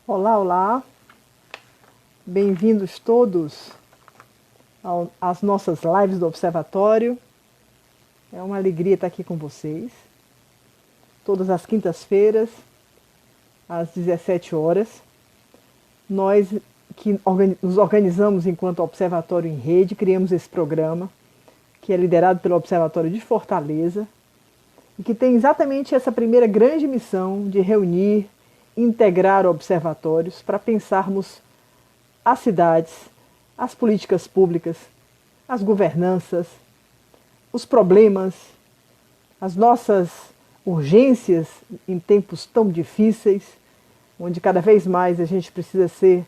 Olá, olá, bem-vindos todos às nossas lives do Observatório. É uma alegria estar aqui com vocês, todas as quintas-feiras, às 17 horas. Nós que nos organizamos enquanto Observatório em Rede, criamos esse programa, que é liderado pelo Observatório de Fortaleza, e que tem exatamente essa primeira grande missão de reunir, integrar observatórios para pensarmos as cidades, as políticas públicas, as governanças, os problemas, as nossas urgências em tempos tão difíceis, onde cada vez mais a gente precisa ser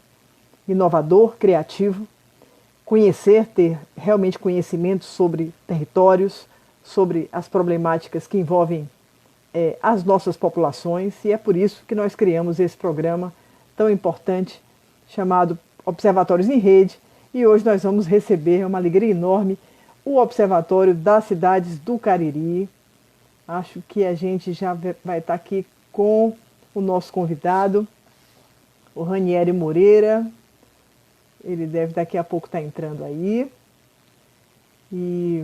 inovador, criativo, conhecer, ter realmente conhecimento sobre territórios, sobre as problemáticas que envolvem as nossas populações, e é por isso que nós criamos esse programa tão importante chamado Observatórios em Rede, e hoje nós vamos receber, é uma alegria enorme, o Observatório das Cidades do Cariri. Acho que a gente já vai estar aqui com o nosso convidado, o Ranieri Moreira. Ele deve daqui a pouco estar entrando aí. E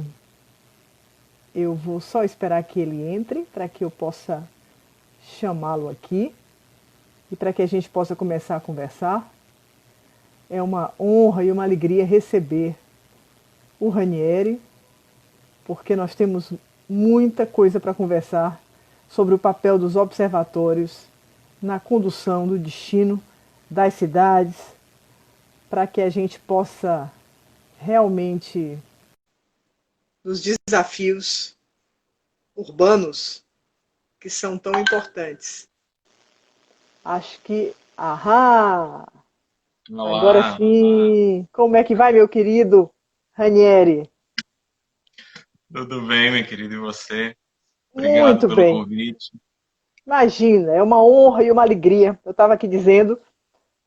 eu vou só esperar que ele entre para que eu possa chamá-lo aqui e para que a gente possa começar a conversar. É uma honra e uma alegria receber o Ranieri, porque nós temos muita coisa para conversar sobre o papel dos observatórios na condução do destino das cidades, para que a gente possa realmente nos desafios urbanos que são tão importantes. Acho que... Ahá! Agora Olá, sim! Como é que vai, meu querido Ranieri? tudo bem, meu querido, e você? Obrigado Muito pelo bem. convite. Imagina, é uma honra e uma alegria. Eu estava aqui dizendo,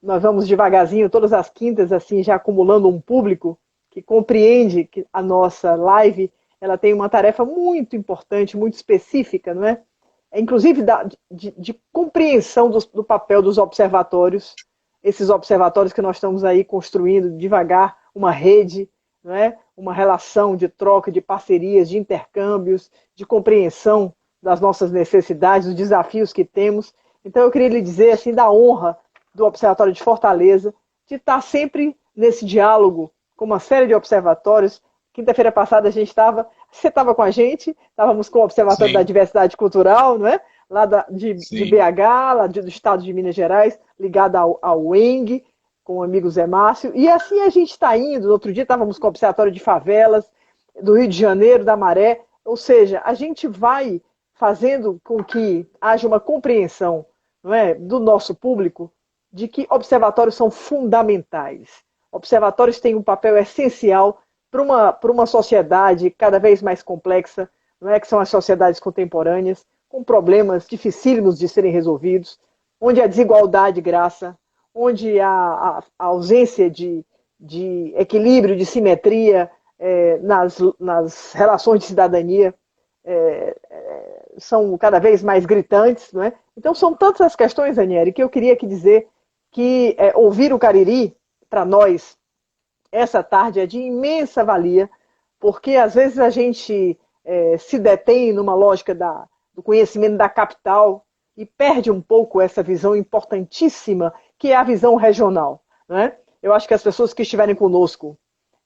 nós vamos devagarzinho, todas as quintas, assim, já acumulando um público que compreende que a nossa live ela tem uma tarefa muito importante, muito específica, não é? Inclusive de compreensão do papel dos observatórios, esses observatórios que nós estamos aí construindo devagar, uma rede, não é? Uma relação de troca, de parcerias, de intercâmbios, de compreensão das nossas necessidades, dos desafios que temos. Então eu queria lhe dizer assim da honra do Observatório de Fortaleza de estar sempre nesse diálogo com uma série de observatórios. Quinta-feira passada a gente estava, você estava com a gente, estávamos com o Observatório da Sim, Diversidade Cultural, não é? Lá de sim. BH, lá do estado de Minas Gerais, ligado ao UENG, com o amigo Zé Márcio. E assim a gente está indo. No outro dia estávamos com o Observatório de Favelas, do Rio de Janeiro, da Maré. Ou seja, a gente vai fazendo com que haja uma compreensão, não é, do nosso público de que observatórios são fundamentais. Observatórios têm um papel essencial para uma sociedade cada vez mais complexa, não é, que são as sociedades contemporâneas, com problemas dificílimos de serem resolvidos, onde a desigualdade graça, onde a ausência de equilíbrio, de simetria nas relações de cidadania são cada vez mais gritantes, não é? Então são tantas as questões, Daniele, que eu queria aqui dizer que ouvir o Cariri, para nós, essa tarde é de imensa valia, porque às vezes a gente se detém numa lógica do conhecimento da capital e perde um pouco essa visão importantíssima que é a visão regional. Né? Eu acho que as pessoas que estiverem conosco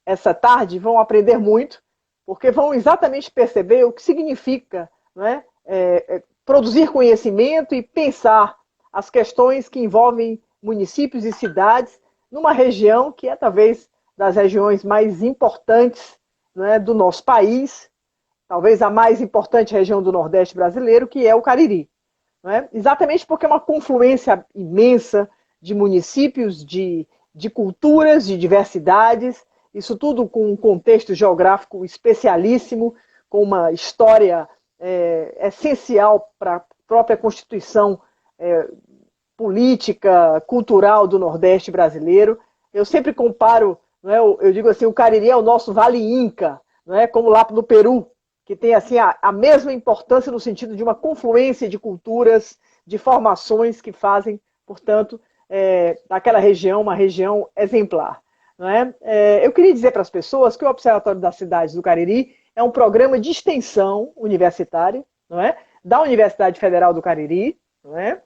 essa tarde vão aprender muito, porque vão exatamente perceber o que significa, né, produzir conhecimento e pensar as questões que envolvem municípios e cidades numa região que é talvez das regiões mais importantes, né, do nosso país, talvez a mais importante região do Nordeste brasileiro, que é o Cariri. Né? Exatamente porque é uma confluência imensa de municípios, de culturas, de diversidades, isso tudo com um contexto geográfico especialíssimo, com uma história essencial para a própria constituição política, cultural do Nordeste brasileiro. Eu sempre comparo, não é, eu digo assim, o Cariri é o nosso Vale Inca, não é, como lá no Peru, que tem assim a mesma importância no sentido de uma confluência de culturas, de formações que fazem, portanto, daquela região, uma região exemplar. Não é? Eu queria dizer para as pessoas que o Observatório das Cidades do Cariri é um programa de extensão universitária, não é? Da Universidade Federal do Cariri, não é?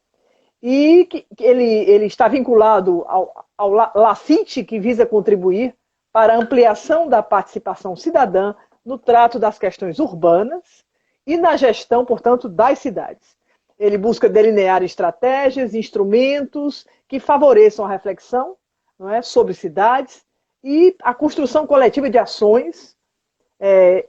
E que ele está vinculado ao LACIT, que visa contribuir para a ampliação da participação cidadã no trato das questões urbanas e na gestão, portanto, das cidades. Ele busca delinear estratégias, instrumentos que favoreçam a reflexão, não é, sobre cidades e a construção coletiva de ações,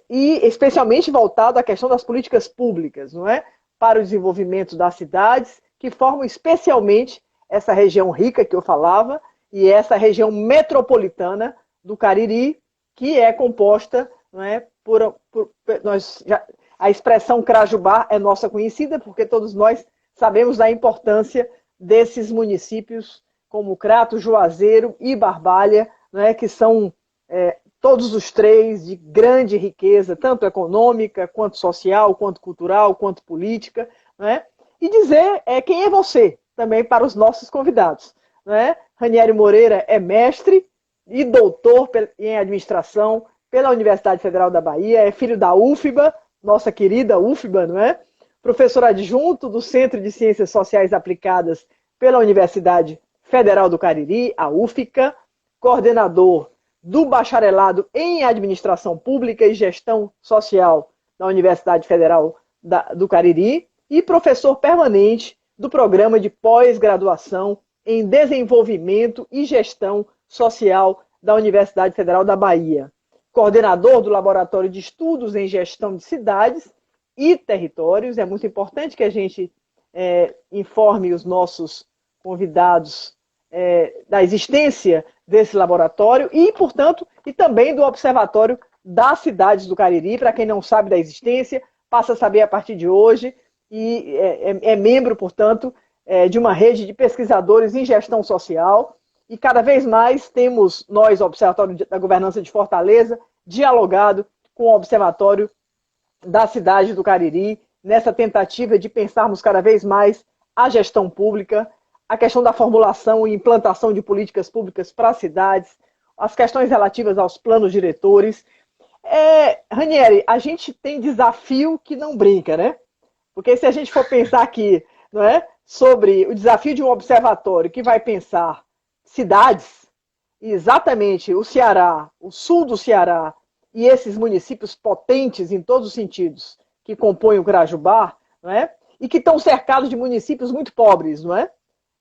e especialmente voltado à questão das políticas públicas, não é, para o desenvolvimento das cidades, que formam especialmente essa região rica que eu falava, e essa região metropolitana do Cariri, que é composta, não é, a expressão Crajubá é nossa conhecida, porque todos nós sabemos da importância desses municípios como Crato, Juazeiro e Barbalha, não é, que são todos os três de grande riqueza, tanto econômica, quanto social, quanto cultural, quanto política, não é? E dizer quem é você, também para os nossos convidados. Não é? Ranieri Moreira é mestre e doutor em administração pela Universidade Federal da Bahia, é filho da UFBA, nossa querida UFBA, não é? Professor adjunto do Centro de Ciências Sociais Aplicadas pela Universidade Federal do Cariri, a UFICA, coordenador do Bacharelado em Administração Pública e Gestão Social da Universidade Federal do Cariri e professor permanente do Programa de Pós-Graduação em Desenvolvimento e Gestão Social da Universidade Federal da Bahia, coordenador do Laboratório de Estudos em Gestão de Cidades e Territórios. É muito importante que a gente informe os nossos convidados da existência desse laboratório e, portanto, e também do Observatório das Cidades do Cariri. Para quem não sabe da existência, passa a saber a partir de hoje, e é membro, portanto, de uma rede de pesquisadores em gestão social, e cada vez mais temos nós, o Observatório da Governança de Fortaleza, dialogado com o Observatório da Cidade do Cariri, nessa tentativa de pensarmos cada vez mais a gestão pública, a questão da formulação e implantação de políticas públicas para as cidades, as questões relativas aos planos diretores. Ranieri, a gente tem desafio que não brinca, né? Porque se a gente for pensar aqui, não é, sobre o desafio de um observatório que vai pensar cidades, exatamente o Ceará, o sul do Ceará, e esses municípios potentes em todos os sentidos, que compõem o Crajubá, não é? E que estão cercados de municípios muito pobres, não é?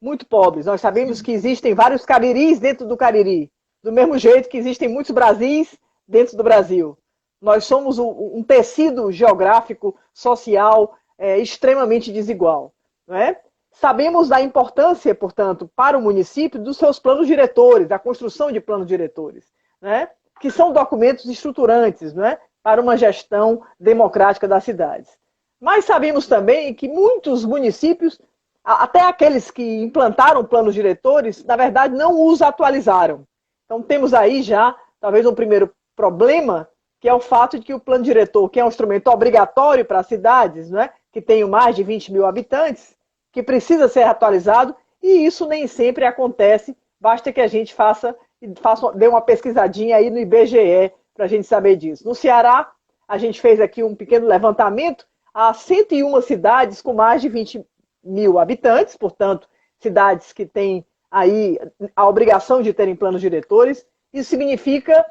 Muito pobres. Nós sabemos que existem vários Cariris dentro do Cariri, do mesmo jeito que existem muitos Brasis dentro do Brasil. Nós somos um tecido geográfico, social, extremamente desigual. Não é? Sabemos da importância, portanto, para o município dos seus planos diretores, da construção de planos diretores, não é? Que são documentos estruturantes, não é? Para uma gestão democrática das cidades. Mas sabemos também que muitos municípios, até aqueles que implantaram planos diretores, na verdade não os atualizaram. Então temos aí já, talvez, um primeiro problema, que é o fato de que o plano diretor, que é um instrumento obrigatório para as cidades, né, que tenham mais de 20 mil habitantes, que precisa ser atualizado, e isso nem sempre acontece, basta que a gente dê uma pesquisadinha aí no IBGE para a gente saber disso. No Ceará, a gente fez aqui um pequeno levantamento, há 101 cidades com mais de 20 mil habitantes, portanto, cidades que têm aí a obrigação de terem planos diretores. Isso significa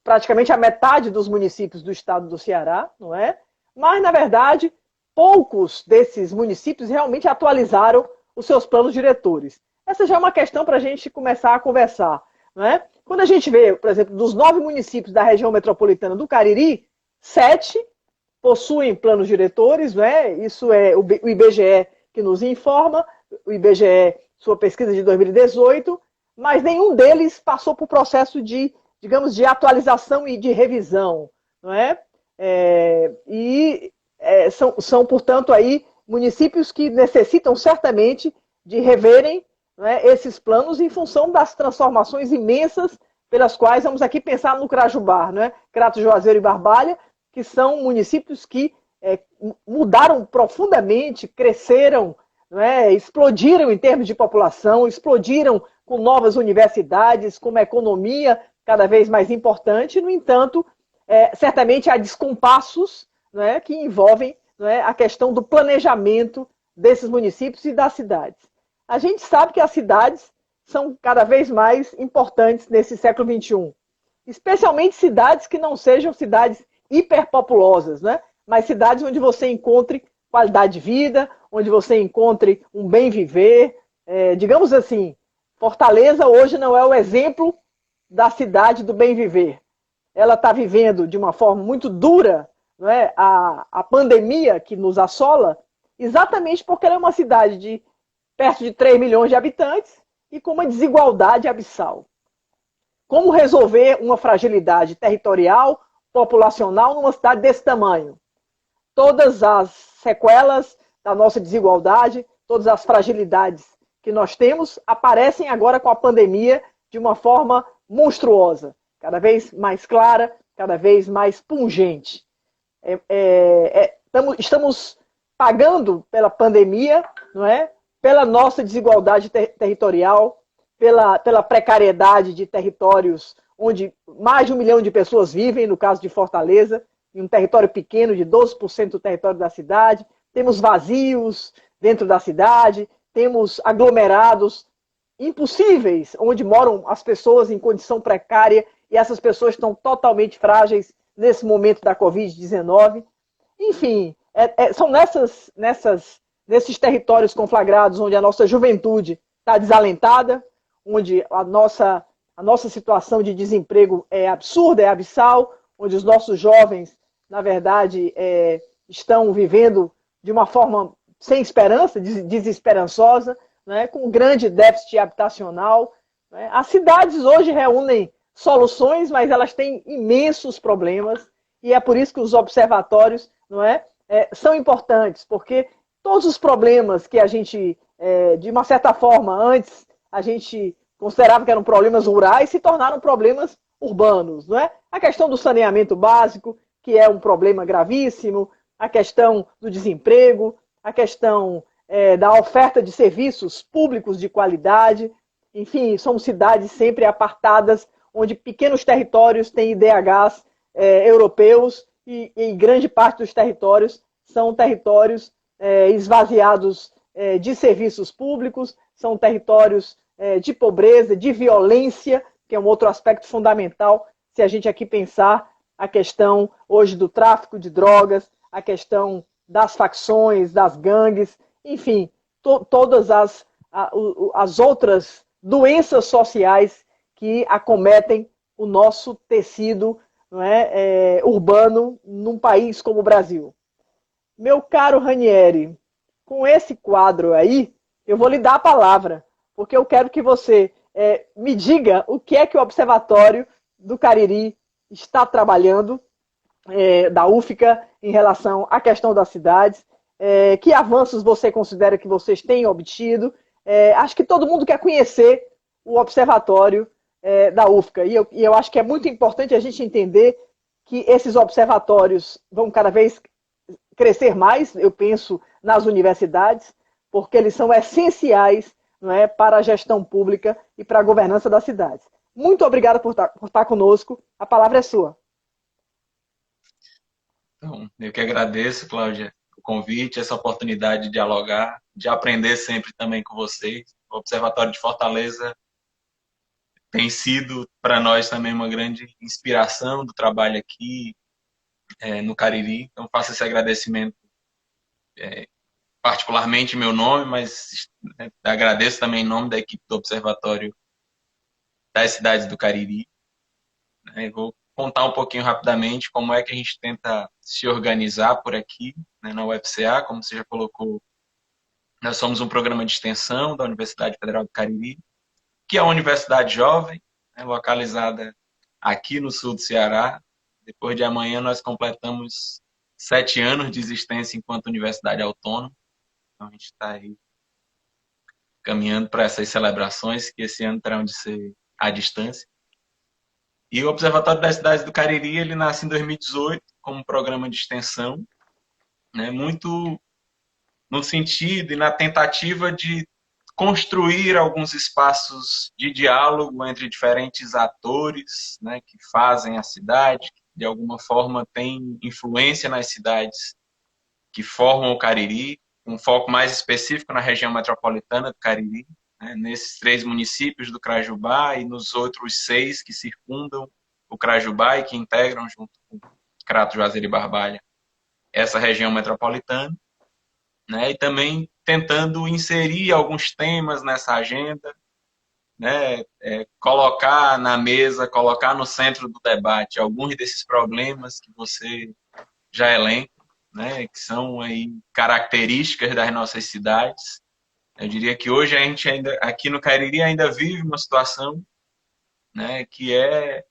praticamente a metade dos municípios do estado do Ceará, não é? Mas, na verdade, poucos desses municípios realmente atualizaram os seus planos diretores. Essa já é uma questão para a gente começar a conversar, não é? Quando a gente vê, por exemplo, dos 9 municípios da região metropolitana do Cariri, 7 possuem planos diretores, não é? Isso é o IBGE que nos informa, o IBGE, sua pesquisa de 2018, mas nenhum deles passou por processo de, digamos, de atualização e de revisão, não é? São, portanto, aí municípios que necessitam certamente de reverem, não é, esses planos em função das transformações imensas pelas quais vamos aqui pensar no Crajubá, não é? Crato, Juazeiro e Barbalha, que são municípios que mudaram profundamente, cresceram, não é? Explodiram em termos de população, explodiram com novas universidades, com uma economia cada vez mais importante. No entanto, certamente há descompassos, não é, que envolvem, não é, a questão do planejamento desses municípios e das cidades. A gente sabe que as cidades são cada vez mais importantes nesse século XXI, especialmente cidades que não sejam cidades hiperpopulosas, né? Mas cidades onde você encontre qualidade de vida, onde você encontre um bem viver. Digamos assim, Fortaleza hoje não é o exemplo da cidade do bem viver. Ela está vivendo de uma forma muito dura, não é, a pandemia que nos assola, exatamente porque ela é uma cidade de perto de 3 milhões de habitantes e com uma desigualdade abissal. Como resolver uma fragilidade territorial, populacional, numa cidade desse tamanho? Todas as sequelas da nossa desigualdade, todas as fragilidades que nós temos, aparecem agora com a pandemia de uma forma monstruosa, cada vez mais clara, cada vez mais pungente. Estamos pagando pela pandemia, não é? Pela nossa desigualdade territorial, pela precariedade de territórios onde mais de 1 milhão de pessoas vivem, no caso de Fortaleza, em um território pequeno de 12% do território da cidade. Temos vazios dentro da cidade, temos aglomerados impossíveis, onde moram as pessoas em condição precária e essas pessoas estão totalmente frágeis nesse momento da Covid-19. Enfim, são nesses territórios conflagrados onde a nossa juventude está desalentada, onde a nossa situação de desemprego é absurda, é abissal, onde os nossos jovens, na verdade, estão vivendo de uma forma sem esperança, desesperançosa, né, com grande déficit habitacional. Né? As cidades hoje reúnem soluções, mas elas têm imensos problemas, e é por isso que os observatórios, não é, são importantes, porque todos os problemas que a gente, de uma certa forma, antes a gente considerava que eram problemas rurais, se tornaram problemas urbanos. Não é? A questão do saneamento básico, que é um problema gravíssimo, a questão do desemprego, a questão da oferta de serviços públicos de qualidade. Enfim, são cidades sempre apartadas, onde pequenos territórios têm IDHs europeus e grande parte dos territórios são territórios esvaziados de serviços públicos, são territórios de pobreza, de violência, que é um outro aspecto fundamental, se a gente aqui pensar a questão hoje do tráfico de drogas, a questão das facções, das gangues, enfim, todas as outras doenças sociais que acometem o nosso tecido, não é, urbano num país como o Brasil. Meu caro Ranieri, com esse quadro aí, eu vou lhe dar a palavra, porque eu quero que você me diga o que é que o Observatório do Cariri está trabalhando, da UFCA, em relação à questão das cidades, que avanços você considera que vocês têm obtido. Acho que todo mundo quer conhecer o Observatório da UFCA, e eu acho que é muito importante a gente entender que esses observatórios vão cada vez crescer mais, eu penso, nas universidades, porque eles são essenciais, não é, para a gestão pública e para a governança das cidades. Muito obrigado por estar conosco. A palavra é sua. Então, eu que agradeço, Cláudia, o convite, essa oportunidade de dialogar, de aprender sempre também com vocês. O Observatório de Fortaleza tem sido para nós também uma grande inspiração do trabalho aqui no Cariri. Então, faço esse agradecimento, particularmente em meu nome, mas agradeço também em nome da equipe do Observatório das Cidades do Cariri. Vou contar um pouquinho rapidamente como é que a gente tenta se organizar por aqui, na UFCA, como você já colocou. Nós somos um programa de extensão da Universidade Federal do Cariri, que é uma universidade jovem, localizada aqui no sul do Ceará. Depois de amanhã nós completamos 7 anos de existência enquanto universidade autônoma. Então a gente está aí caminhando para essas celebrações, que esse ano terão de ser à distância. E o Observatório das Cidades do Cariri, ele nasce em 2018 como um programa de extensão, muito no sentido e na tentativa de construir alguns espaços de diálogo entre diferentes atores, né, que fazem a cidade, que de alguma forma têm influência nas cidades que formam o Cariri, um foco mais específico na região metropolitana do Cariri, né, nesses 3 municípios do Crajubá e nos outros 6 que circundam o Crajubá e que integram junto com Crato, Juazeiro e Barbalha essa região metropolitana, né, e também tentando inserir alguns temas nessa agenda, né, colocar na mesa, colocar no centro do debate alguns desses problemas que você já elenca, né, que são aí características das nossas cidades. Eu diria que hoje a gente ainda, aqui no Cariri, ainda vive uma situação, né, que é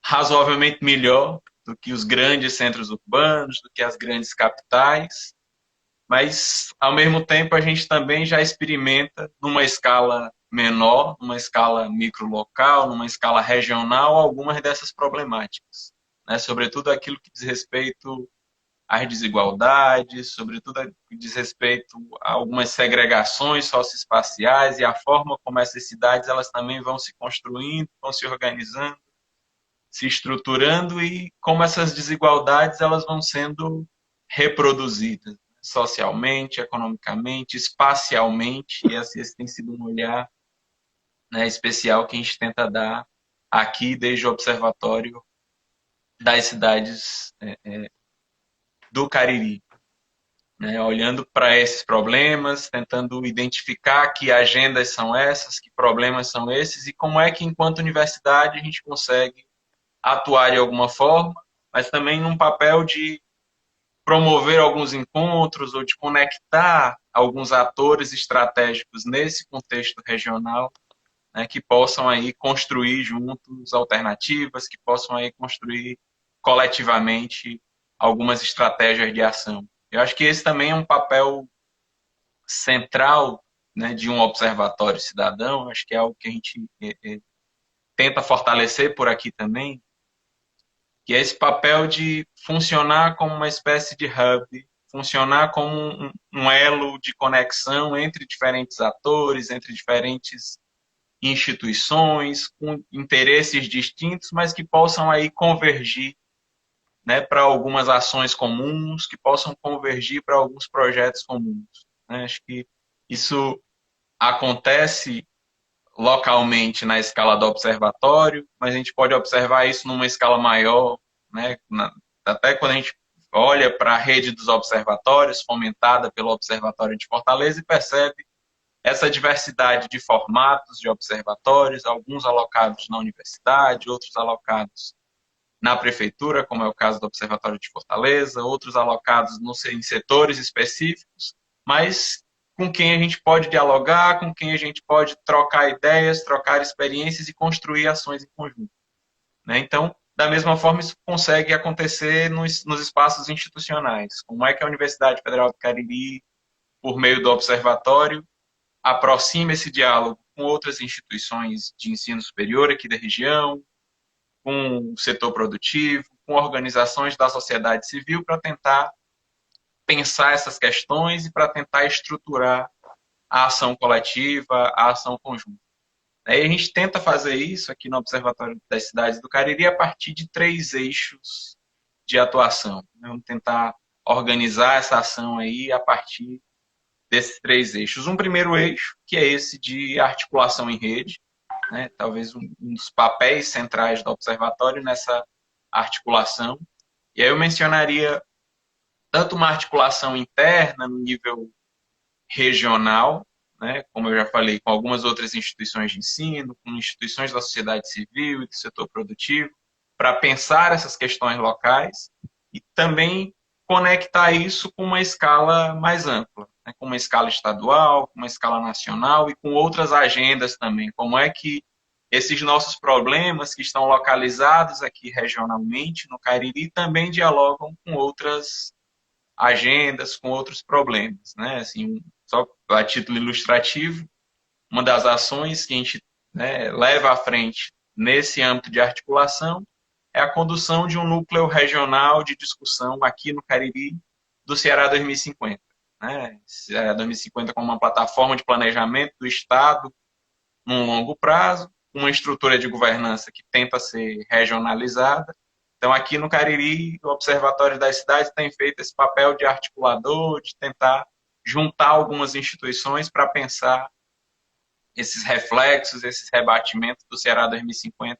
razoavelmente melhor do que os grandes centros urbanos, do que as grandes capitais, mas ao mesmo tempo a gente também já experimenta numa escala menor, numa escala microlocal, numa escala regional, algumas dessas problemáticas, né? Sobretudo aquilo que diz respeito às desigualdades, sobretudo aquilo que diz respeito a algumas segregações socioespaciais e a forma como essas cidades elas também vão se construindo, vão se organizando, se estruturando e como essas desigualdades elas vão sendo reproduzidas socialmente, economicamente, espacialmente, e esse tem sido um olhar, né, especial que a gente tenta dar aqui desde o Observatório das Cidades do Cariri, né, olhando para esses problemas, tentando identificar que agendas são essas, que problemas são esses e como é que, enquanto universidade, a gente consegue atuar de alguma forma, mas também num papel de promover alguns encontros ou de conectar alguns atores estratégicos nesse contexto regional, né, que possam aí construir juntos alternativas, que possam aí construir coletivamente algumas estratégias de ação. Eu acho que esse também é um papel central, né, de um observatório cidadão, acho que é algo que a gente tenta fortalecer por aqui também, que é esse papel de funcionar como uma espécie de hub, funcionar como um elo de conexão entre diferentes atores, entre diferentes instituições, com interesses distintos, mas que possam aí convergir, né, para algumas ações comuns, que possam convergir para alguns projetos comuns, né? Acho que isso acontece localmente na escala do observatório, mas a gente pode observar isso numa escala maior, né? Até quando a gente olha para a rede dos observatórios, fomentada pelo Observatório de Fortaleza, e percebe essa diversidade de formatos de observatórios, alguns alocados na universidade, outros alocados na prefeitura, como é o caso do Observatório de Fortaleza, outros alocados em setores específicos, mas com quem a gente pode dialogar, com quem a gente pode trocar ideias, trocar experiências e construir ações em conjunto, né? Então, da mesma forma, isso consegue acontecer nos espaços institucionais. Como é que a Universidade Federal do Cariri, por meio do observatório, aproxima esse diálogo com outras instituições de ensino superior aqui da região, com o setor produtivo, com organizações da sociedade civil, para tentar pensar essas questões e para tentar estruturar a ação coletiva, a ação conjunta. E a gente tenta fazer isso aqui no Observatório das Cidades do Cariri a partir de 3 eixos de atuação. Vamos tentar organizar essa ação aí a partir desses 3 eixos. Um primeiro eixo, que é esse de articulação em rede, né? Talvez um dos papéis centrais do observatório nessa articulação. E aí eu mencionaria tanto uma articulação interna no nível regional, né, como eu já falei, com algumas outras instituições de ensino, com instituições da sociedade civil e do setor produtivo, para pensar essas questões locais e também conectar isso com uma escala mais ampla, né, com uma escala estadual, com uma escala nacional e com outras agendas também. Como é que esses nossos problemas que estão localizados aqui regionalmente no Cariri também dialogam com outras agendas, com outros problemas, né? Assim, só a título ilustrativo, uma das ações que a gente, né, leva à frente nesse âmbito de articulação é a condução de um núcleo regional de discussão aqui no Cariri do Ceará 2050. né? A 2050 como uma plataforma de planejamento do Estado num longo prazo, uma estrutura de governança que tenta ser regionalizada. Então, aqui no Cariri, o Observatório das Cidades tem feito esse papel de articulador, de tentar juntar algumas instituições para pensar esses reflexos, esses rebatimentos do Ceará 2050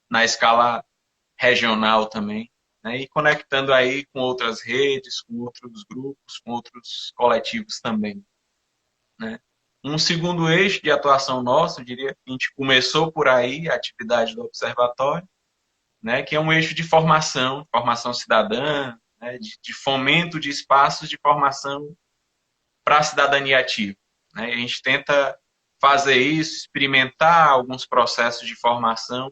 na escala regional também, né? E conectando aí com outras redes, com outros grupos, com outros coletivos também, né? Um segundo eixo de atuação nosso, eu diria que a gente começou por aí, a atividade do observatório, né, que é um eixo de formação, formação cidadã, né, de fomento de espaços de formação para a cidadania ativa, né? A gente tenta fazer isso, experimentar alguns processos de formação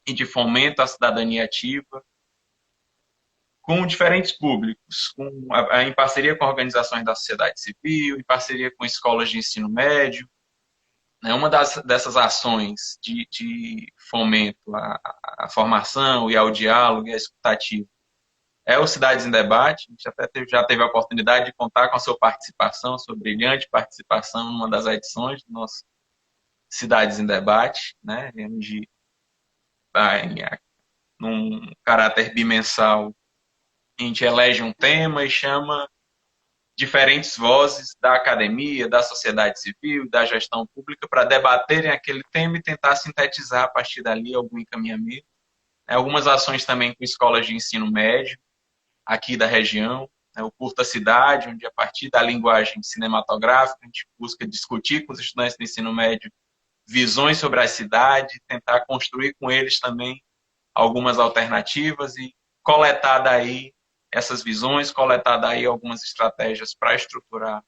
e de fomento à cidadania ativa com diferentes públicos, em parceria com organizações da sociedade civil, em parceria com escolas de ensino médio, né? Uma dessas ações de fomento à formação e ao diálogo e à escutativa é o Cidades em Debate. A gente já teve a oportunidade de contar com a sua participação, sua brilhante participação numa das edições do nosso Cidades em Debate, né? Onde, num caráter bimensal, a gente elege um tema e chama diferentes vozes da academia, da sociedade civil, da gestão pública para debaterem aquele tema e tentar sintetizar a partir dali algum encaminhamento. Algumas ações também com escolas de ensino médio aqui da região, o Curta Cidade, onde a partir da linguagem cinematográfica a gente busca discutir com os estudantes do ensino médio visões sobre a cidade, tentar construir com eles também algumas alternativas e coletar daí essas visões, coletar daí algumas estratégias para estruturar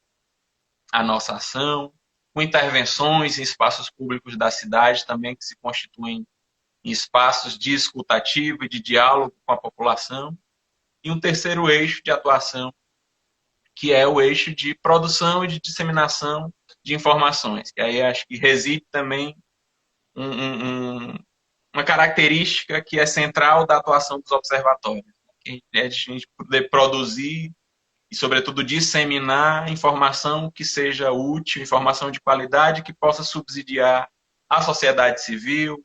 a nossa ação, com intervenções em espaços públicos da cidade também que se constituem em espaços de escutativa e de diálogo com a população. E um terceiro eixo de atuação, que é o eixo de produção e de disseminação de informações, que aí acho que reside também uma característica que é central da atuação dos observatórios, que é de a gente poder produzir e, sobretudo, disseminar informação que seja útil, informação de qualidade, que possa subsidiar a sociedade civil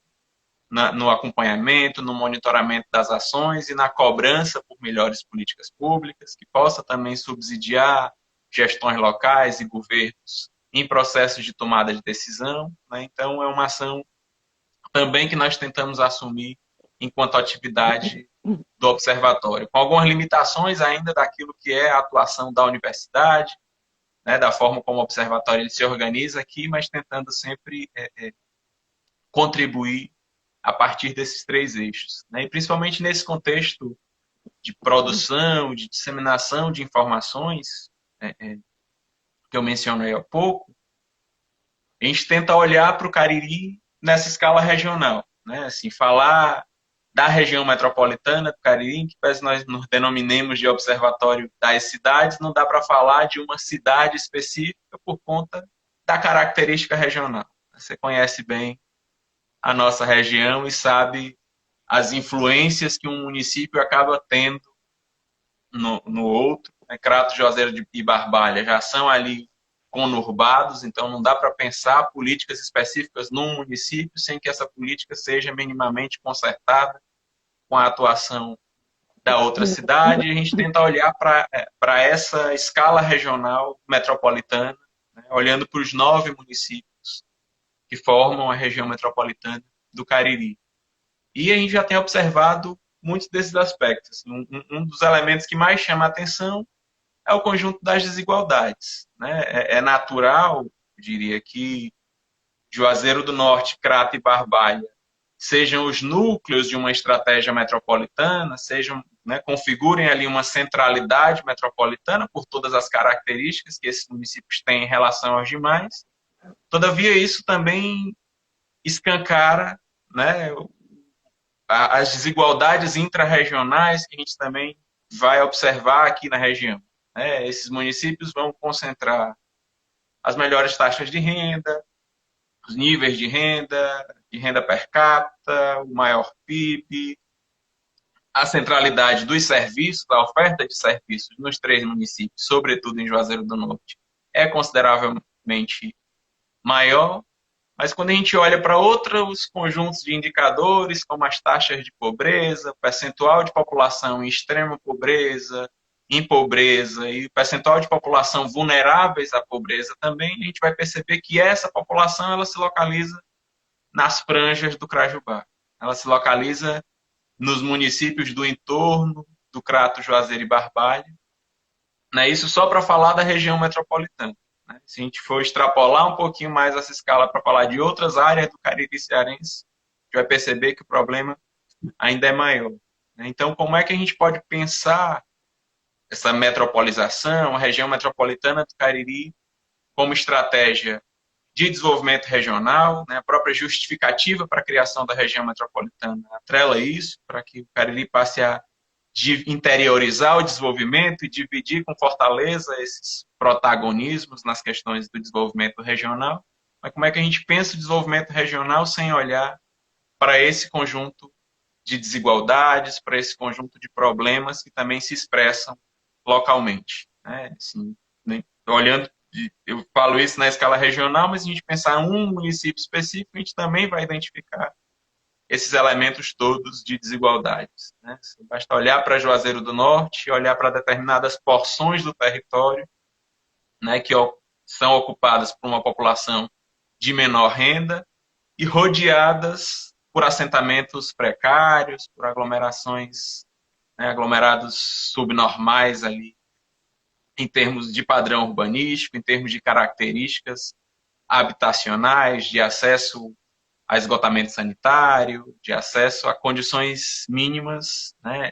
no acompanhamento, no monitoramento das ações e na cobrança por melhores políticas públicas, que possa também subsidiar gestões locais e governos em processos de tomada de decisão, né? Então, é uma ação também que nós tentamos assumir enquanto atividade do observatório, com algumas limitações ainda daquilo que é a atuação da universidade, né, da forma como o observatório ele se organiza aqui, mas tentando sempre contribuir a partir desses três eixos, né, e principalmente nesse contexto de produção, de disseminação de informações, que eu mencionei há pouco, a gente tenta olhar para o Cariri nessa escala regional, né, assim, falar da região metropolitana do Cariri, que nós nos denominemos de Observatório das Cidades, não dá para falar de uma cidade específica por conta da característica regional. Você conhece bem a nossa região e sabe as influências que um município acaba tendo no outro. Crato, Juazeiro e Barbalha já são ali conurbados, então não dá para pensar políticas específicas num município sem que essa política seja minimamente concertada com a atuação da outra cidade. A gente tenta olhar para essa escala regional metropolitana, né, olhando para os 9 municípios que formam a região metropolitana do Cariri. E a gente já tem observado muitos desses aspectos. Um dos elementos que mais chama a atenção é o conjunto das desigualdades, né? É natural, eu diria, que Juazeiro do Norte, Crato e Barbalha sejam os núcleos de uma estratégia metropolitana, sejam, né, configurem ali uma centralidade metropolitana por todas as características que esses municípios têm em relação aos demais. Todavia, isso também escancara, né, as desigualdades intrarregionais que a gente também vai observar aqui na região. Esses municípios vão concentrar as melhores taxas de renda, os níveis de renda per capita, o maior PIB, a centralidade dos serviços, da oferta de serviços nos 3 municípios, sobretudo em Juazeiro do Norte, é consideravelmente maior, mas quando a gente olha para outros conjuntos de indicadores, como as taxas de pobreza, percentual de população em extrema pobreza, em pobreza e percentual de população vulneráveis à pobreza também, a gente vai perceber que essa população ela se localiza nas franjas do Crajubá. Ela se localiza nos municípios do entorno do Crato, Juazeiro e Barbalha. Né? Isso só para falar da região metropolitana. Né? Se a gente for extrapolar um pouquinho mais essa escala para falar de outras áreas do Cariri cearense, a gente vai perceber que o problema ainda é maior. Né? Então, como é que a gente pode pensar essa metropolização, a região metropolitana do Cariri, como estratégia de desenvolvimento regional, né? A própria justificativa para a criação da região metropolitana atrela isso, para que o Cariri passe a interiorizar o desenvolvimento e dividir com fortaleza esses protagonismos nas questões do desenvolvimento regional. Mas como é que a gente pensa o desenvolvimento regional sem olhar para esse conjunto de desigualdades, para esse conjunto de problemas que também se expressam localmente? Né? Assim, né? Olhando, eu falo isso na escala regional, mas se a gente pensar em um município específico, a gente também vai identificar esses elementos todos de desigualdades. Né? Basta olhar para Juazeiro do Norte, olhar para determinadas porções do território, né, que são ocupadas por uma população de menor renda e rodeadas por assentamentos precários, por aglomerações, né, aglomerados subnormais ali, em termos de padrão urbanístico, em termos de características habitacionais, de acesso a esgotamento sanitário, de acesso a condições mínimas, né,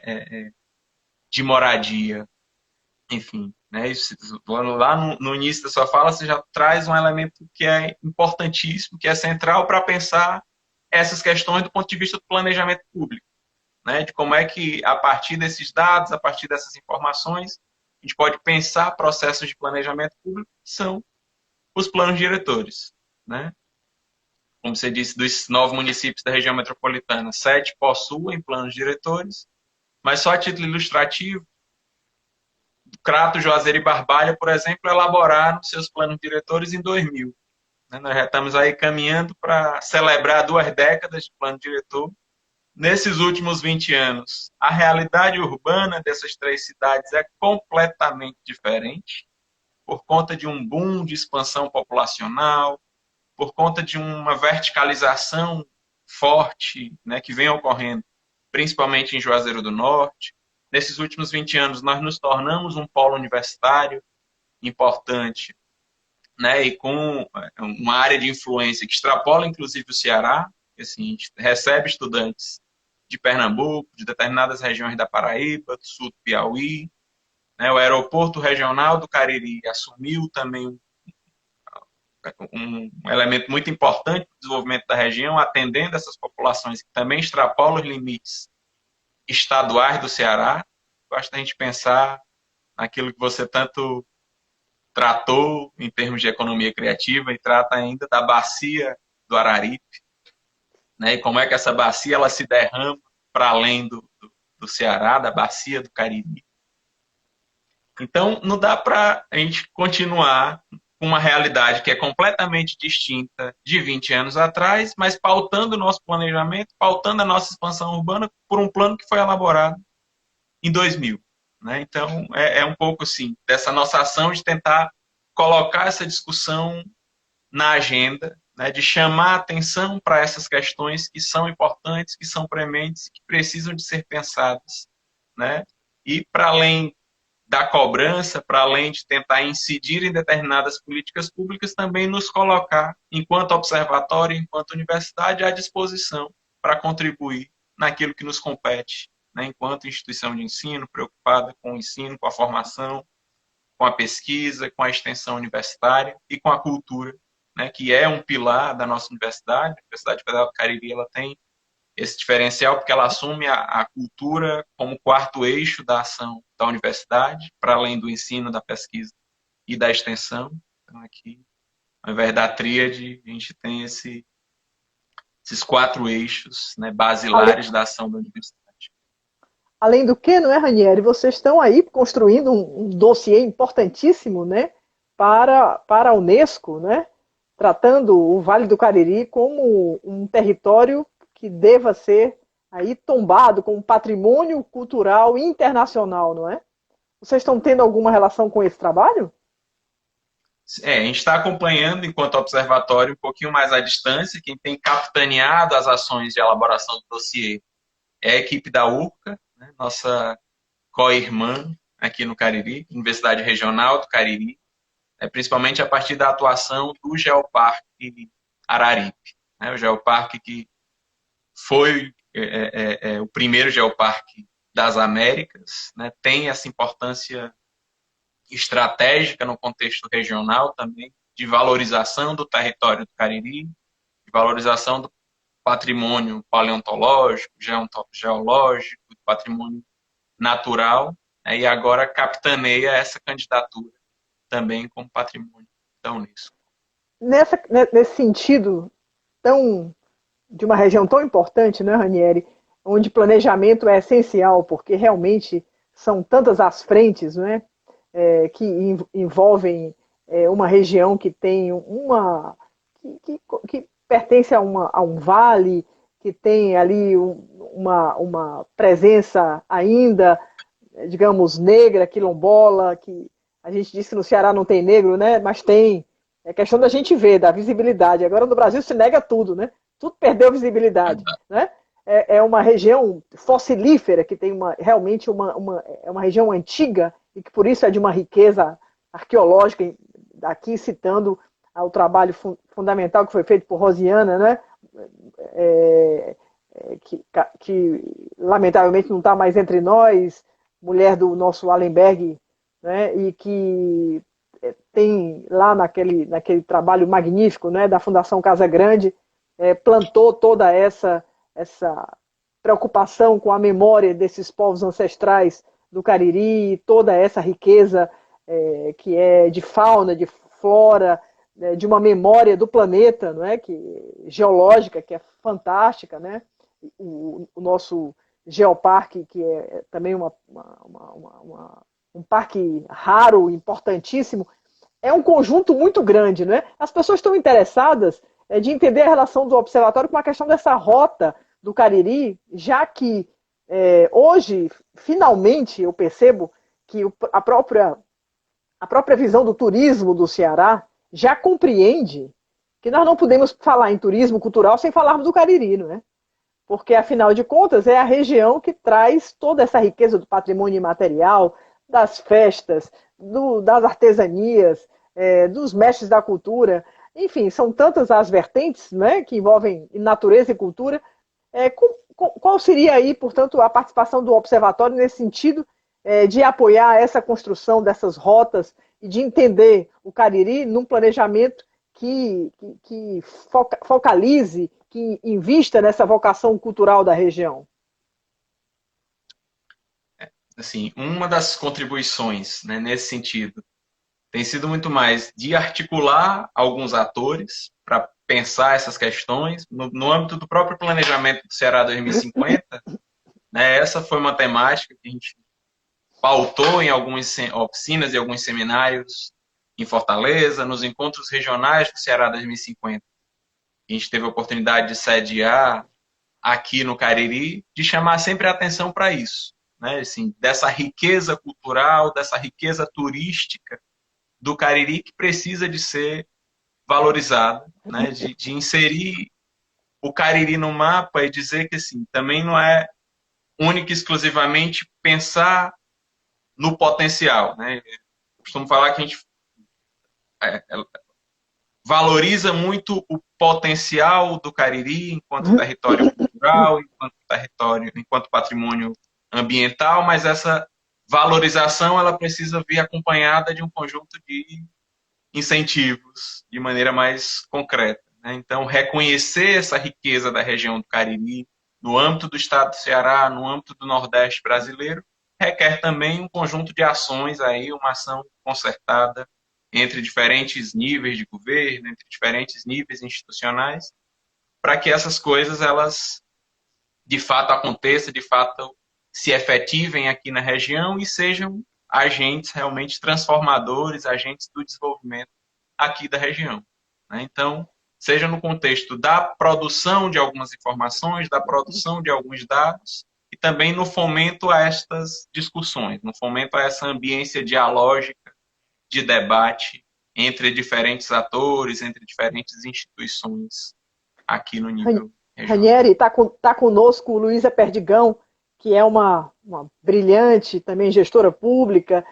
de moradia, enfim. Né, isso, lá no início da sua fala, você já traz um elemento que é importantíssimo, que é central para pensar essas questões do ponto de vista do planejamento público. Né, de como é que, a partir desses dados, a partir dessas informações, a gente pode pensar processos de planejamento público que são os planos diretores. Né? Como você disse, dos 9 municípios da região metropolitana, 7 possuem planos diretores, mas só a título ilustrativo, Crato, Juazeiro e Barbalha, por exemplo, elaboraram seus planos diretores em 2000. Nós já estamos aí caminhando para celebrar 2 décadas de plano diretor. Nesses últimos 20 anos, a realidade urbana dessas 3 cidades é completamente diferente, por conta de um boom de expansão populacional, por conta de uma verticalização forte, né, que vem ocorrendo, principalmente em Juazeiro do Norte. Nesses últimos 20 anos, nós nos tornamos um polo universitário importante, né, e com uma área de influência que extrapola, inclusive, o Ceará. Assim, a gente recebe estudantes de Pernambuco, de determinadas regiões da Paraíba, do sul do Piauí. Né, o aeroporto regional do Cariri assumiu também um elemento muito importante para o desenvolvimento da região, atendendo essas populações que também extrapolam os limites estaduais do Ceará. Basta a gente pensar naquilo que você tanto tratou em termos de economia criativa e trata ainda da bacia do Araripe, né? E como é que essa bacia ela se derrama para além do Ceará, da bacia do Cariri. Então, não dá para a gente continuar com uma realidade que é completamente distinta de 20 anos atrás, mas pautando o nosso planejamento, pautando a nossa expansão urbana por um plano que foi elaborado em 2000. Né? Então, é um pouco assim, dessa nossa ação de tentar colocar essa discussão na agenda, né? De chamar a atenção para essas questões que são importantes, que são prementes, que precisam de ser pensadas. Né? E, para além da cobrança, para além de tentar incidir em determinadas políticas públicas, também nos colocar, enquanto observatório, enquanto universidade, à disposição para contribuir naquilo que nos compete, né, enquanto instituição de ensino, preocupada com o ensino, com a formação, com a pesquisa, com a extensão universitária e com a cultura, né, que é um pilar da nossa universidade. A Universidade Federal do Cariri ela tem esse diferencial porque ela assume a cultura como quarto eixo da ação da universidade, para além do ensino, da pesquisa e da extensão. Então, aqui, ao invés da tríade, a gente tem esses 4 eixos, né, Ale- basilares da ação da universidade. Além do que, não é, Ranieri, vocês estão aí construindo um dossiê importantíssimo, né, para a Unesco, né, tratando o Vale do Cariri como um território que deva ser aí tombado como patrimônio cultural internacional, não é? Vocês estão tendo alguma relação com esse trabalho? A gente está acompanhando, enquanto observatório, um pouquinho mais à distância. Quem tem capitaneado as ações de elaboração do dossiê é a equipe da URCA, né, nossa co-irmã aqui no Cariri, Universidade Regional do Cariri, principalmente a partir da atuação do Geoparque Araripe. Né, o Geoparque que foi o primeiro geoparque das Américas, né, tem essa importância estratégica no contexto regional também, de valorização do território do Cariri, de valorização do patrimônio paleontológico, geológico, do patrimônio natural, né, e agora capitaneia essa candidatura também como patrimônio da Unesco. Nesse sentido tão de uma região tão importante, né, Ranieri, onde planejamento é essencial, porque realmente são tantas as frentes, né, que envolvem uma região que tem que pertence a um vale, que tem ali uma presença ainda, digamos, negra, quilombola, que a gente diz que no Ceará não tem negro, né? Mas tem. É questão da gente ver, da visibilidade. Agora no Brasil se nega tudo, né? Tudo perdeu visibilidade, né? É uma região fossilífera que tem realmente é uma região antiga e que por isso é de uma riqueza arqueológica, aqui citando o trabalho fundamental que foi feito por Rosiana, né? É, que lamentavelmente não está mais entre nós, mulher do nosso Allenberg, né? E que tem lá naquele trabalho magnífico, né, da Fundação Casa Grande, plantou toda essa preocupação com a memória desses povos ancestrais do Cariri, toda essa riqueza que é de fauna, de flora, de uma memória do planeta, não é? Geológica, que é fantástica, né? O nosso geoparque, que é também um parque raro, importantíssimo, é um conjunto muito grande, né? As pessoas estão interessadas de entender a relação do observatório com a questão dessa rota do Cariri, já que hoje, finalmente, eu percebo que a própria visão do turismo do Ceará já compreende que nós não podemos falar em turismo cultural sem falarmos do Cariri, não é? Porque, afinal de contas, é a região que traz toda essa riqueza do patrimônio imaterial, das festas, das artesanias, dos mestres da cultura. Enfim, são tantas as vertentes, né, que envolvem natureza e cultura. Qual seria aí, portanto, a participação do observatório nesse sentido de apoiar essa construção dessas rotas e de entender o Cariri num planejamento que focalize, que invista nessa vocação cultural da região? Assim, uma das contribuições, né, nesse sentido tem sido muito mais de articular alguns atores para pensar essas questões no âmbito do próprio planejamento do Ceará 2050. Né, essa foi uma temática que a gente pautou em algumas oficinas e alguns seminários em Fortaleza, nos encontros regionais do Ceará 2050. A gente teve a oportunidade de sediar aqui no Cariri, de chamar sempre a atenção para isso, né? Assim, dessa riqueza cultural, dessa riqueza turística do Cariri que precisa de ser valorizada, né? De inserir o Cariri no mapa e dizer que assim, também não é única e exclusivamente pensar no potencial, né? Costumo falar que a gente valoriza muito o potencial do Cariri enquanto território cultural, enquanto patrimônio ambiental, mas essa valorização ela precisa vir acompanhada de um conjunto de incentivos de maneira mais concreta, né? Então, reconhecer essa riqueza da região do Cariri no âmbito do estado do Ceará, no âmbito do Nordeste brasileiro, requer também um conjunto de ações aí, uma ação concertada entre diferentes níveis de governo, entre diferentes níveis institucionais, para que essas coisas elas de fato aconteçam, de fato se efetivem aqui na região e sejam agentes realmente transformadores, agentes do desenvolvimento aqui da região. Né? Então, seja no contexto da produção de algumas informações, da produção de alguns dados, e também no fomento a estas discussões, no fomento a essa ambiência dialógica de debate entre diferentes atores, entre diferentes instituições aqui no nível regional. Ranieri, está conosco Luísa Perdigão, que é uma brilhante também gestora pública,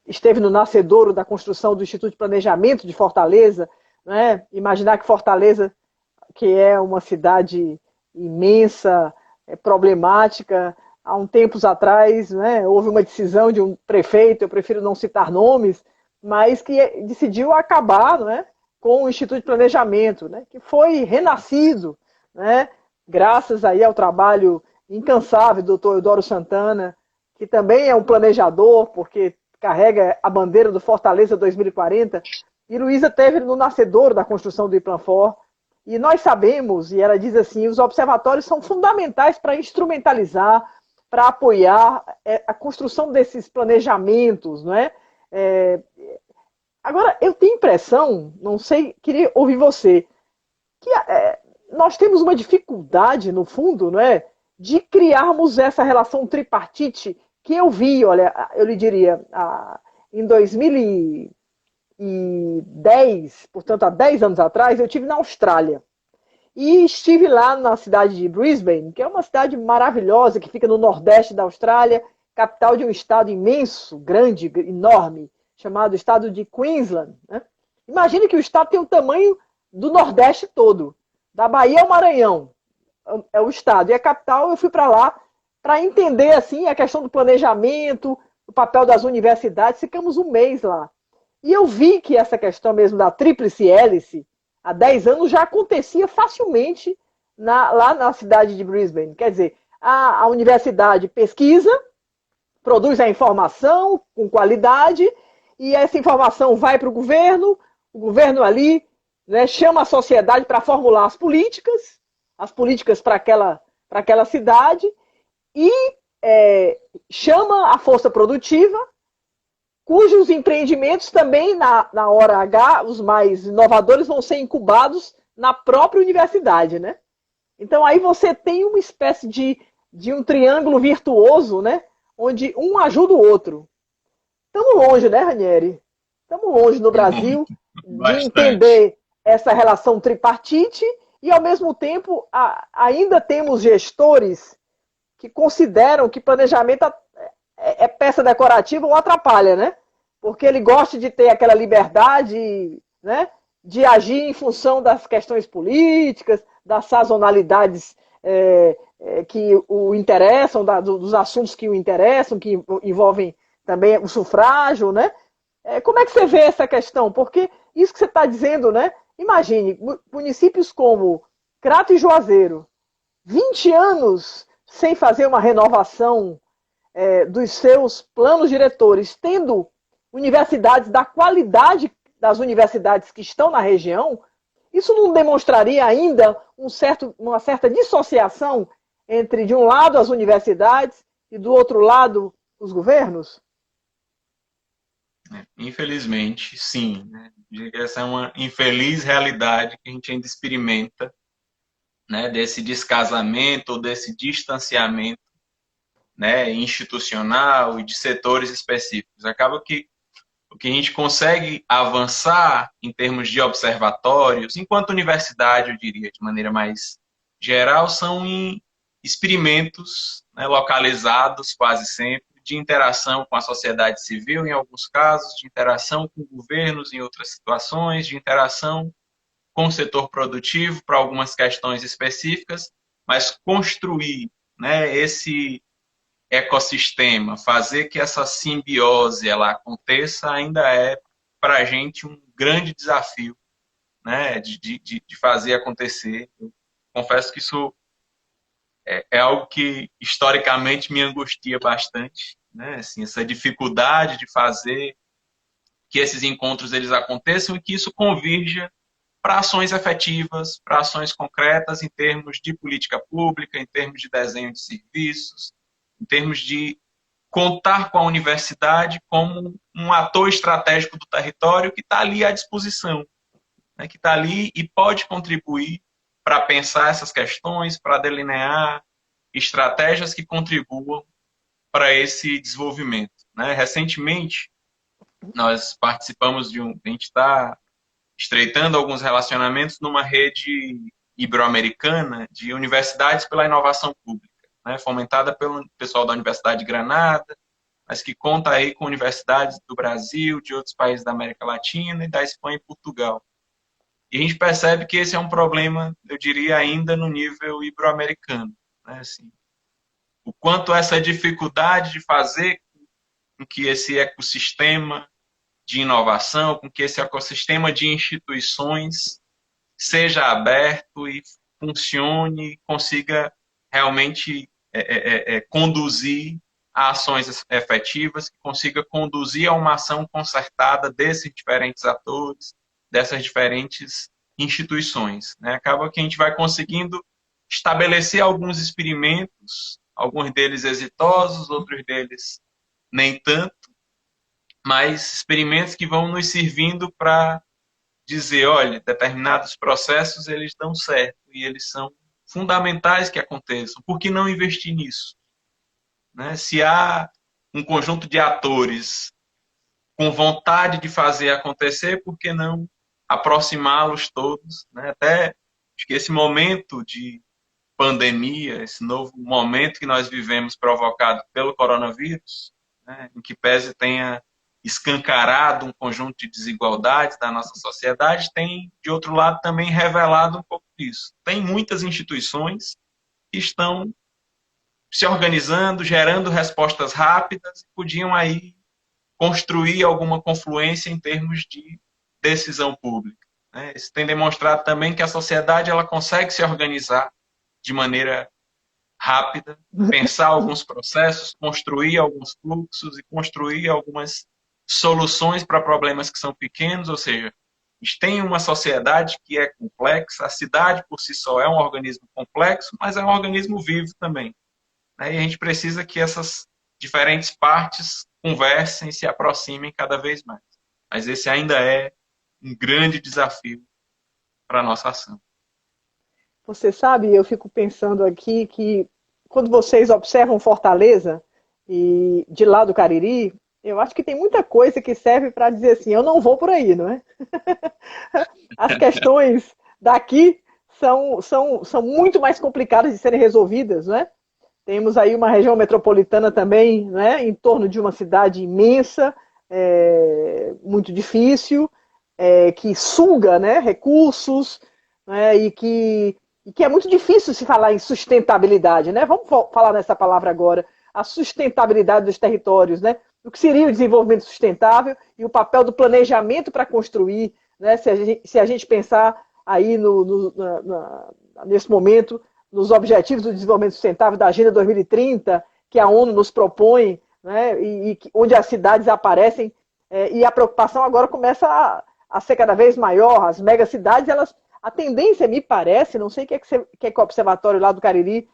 esteve no nascedouro da construção do Instituto de Planejamento de Fortaleza, né? Imaginar que Fortaleza, que é uma cidade imensa, problemática, há um tempos atrás, né, houve uma decisão de um prefeito, eu prefiro não citar nomes, mas que decidiu acabar, né, com o Instituto de Planejamento, né, que foi renascido, né, graças aí ao trabalho incansável do Dr. Eudoro Santana, que também é um planejador, porque carrega a bandeira do Fortaleza 2040, e Luísa teve no nascedor da construção do IPLANFOR, e nós sabemos, e ela diz assim, os observatórios são fundamentais para instrumentalizar, para apoiar a construção desses planejamentos, não é? Agora, eu tenho impressão, não sei, queria ouvir você, que nós temos uma dificuldade, no fundo, não é, de criarmos essa relação tripartite que eu vi, olha, eu lhe diria, em 2010, portanto, há 10 anos atrás, eu estive na Austrália. E estive lá na cidade de Brisbane, que é uma cidade maravilhosa, que fica no nordeste da Austrália, capital de um estado imenso, grande, enorme, chamado estado de Queensland. Né? Imagine que o estado tem o tamanho do nordeste todo, da Bahia ao Maranhão, é o estado. E a capital, eu fui para lá para entender assim, a questão do planejamento, o papel das universidades, ficamos um mês lá. E eu vi que essa questão mesmo da tríplice hélice, há 10 anos já acontecia facilmente lá na cidade de Brisbane. Quer dizer, a universidade pesquisa, produz a informação com qualidade, e essa informação vai para o governo ali, né, chama a sociedade para formular as políticas para aquela cidade, e chama a força produtiva, cujos empreendimentos também, na hora H, os mais inovadores, vão ser incubados na própria universidade, né? Então, aí você tem uma espécie de um triângulo virtuoso, né? Onde um ajuda o outro. Estamos longe, né, Ranieri? Estamos longe no Brasil de entender essa relação tripartite e, ao mesmo tempo, ainda temos gestores que consideram que planejamento é peça decorativa ou atrapalha, né? Porque ele gosta de ter aquela liberdade, né, de agir em função das questões políticas, das sazonalidades que o interessam, dos assuntos que o interessam, que envolvem também o sufrágio, né? Como é que você vê essa questão? Porque isso que você está dizendo, né? Imagine, municípios como Crato e Juazeiro, 20 anos sem fazer uma renovação dos seus planos diretores, tendo universidades da qualidade das universidades que estão na região, isso não demonstraria ainda uma certa dissociação entre, de um lado, as universidades e, do outro lado, os governos? Infelizmente, sim. Né? Essa é uma infeliz realidade que a gente ainda experimenta, né? Desse descasamento ou desse distanciamento, né, institucional e de setores específicos. Acaba que o que a gente consegue avançar em termos de observatórios, enquanto universidade, eu diria, de maneira mais geral, são em experimentos, né, localizados quase sempre, de interação com a sociedade civil, em alguns casos, de interação com governos em outras situações, de interação com o setor produtivo para algumas questões específicas, mas construir, né, esse ecossistema, fazer que essa simbiose ela aconteça, ainda é para a gente um grande desafio, né, de fazer acontecer. Eu confesso que isso é algo que historicamente me angustia bastante, né, assim, essa dificuldade de fazer que esses encontros eles aconteçam e que isso convirja para ações efetivas, para ações concretas em termos de política pública, em termos de desenho de serviços, em termos de contar com a universidade como um ator estratégico do território que está ali à disposição, né, que está ali e pode contribuir para pensar essas questões, para delinear estratégias que contribuam para esse desenvolvimento. Né? Recentemente, nós participamos a gente está estreitando alguns relacionamentos numa rede ibero-americana de universidades pela inovação pública, né? Fomentada pelo pessoal da Universidade de Granada, mas que conta aí com universidades do Brasil, de outros países da América Latina e da Espanha e Portugal. E a gente percebe que esse é um problema, eu diria, ainda no nível ibero-americano. Né? Assim, o quanto essa dificuldade de fazer com que esse ecossistema de inovação, com que esse ecossistema de instituições seja aberto e funcione, consiga realmente conduzir a ações efetivas, que consiga conduzir a uma ação concertada desses diferentes atores, dessas diferentes instituições. Né? Acaba que a gente vai conseguindo estabelecer alguns experimentos, alguns deles exitosos, outros deles nem tanto, mas experimentos que vão nos servindo para dizer, olha, determinados processos eles dão certo e eles são fundamentais que aconteçam. Por que não investir nisso? Né? Se há um conjunto de atores com vontade de fazer acontecer, por que não aproximá-los todos? Né? Até acho que esse momento de pandemia, esse novo momento que nós vivemos provocado pelo coronavírus, né, em que pese tenha escancarado um conjunto de desigualdades da nossa sociedade, tem, de outro lado, também revelado um pouco disso. Tem muitas instituições que estão se organizando, gerando respostas rápidas, podiam aí construir alguma confluência em termos de decisão pública. Né? Isso tem demonstrado também que a sociedade ela consegue se organizar de maneira rápida, pensar alguns processos, construir alguns fluxos e construir algumas soluções para problemas que são pequenos, ou seja, a gente tem uma sociedade que é complexa, a cidade por si só é um organismo complexo, mas é um organismo vivo também. Né? E a gente precisa que essas diferentes partes conversem e se aproximem cada vez mais. Mas esse ainda é um grande desafio para a nossa ação. Você sabe, eu fico pensando aqui que quando vocês observam Fortaleza e de lá do Cariri, eu acho que tem muita coisa que serve para dizer assim, eu não vou por aí, não é? As questões daqui são muito mais complicadas de serem resolvidas, não é? Temos aí uma região metropolitana também, né, em torno de uma cidade imensa, muito difícil, que suga, né, recursos, né, e que é muito difícil se falar em sustentabilidade. Né? Vamos falar nessa palavra agora, a sustentabilidade dos territórios, né? O que seria o desenvolvimento sustentável e o papel do planejamento para construir, né? Se a gente pensar aí nesse momento nos objetivos do desenvolvimento sustentável da Agenda 2030, que a ONU nos propõe, né? Onde as cidades aparecem, e a preocupação agora começa a ser cada vez maior. As megacidades, a tendência, me parece, não sei o que é que o Observatório lá do Cariri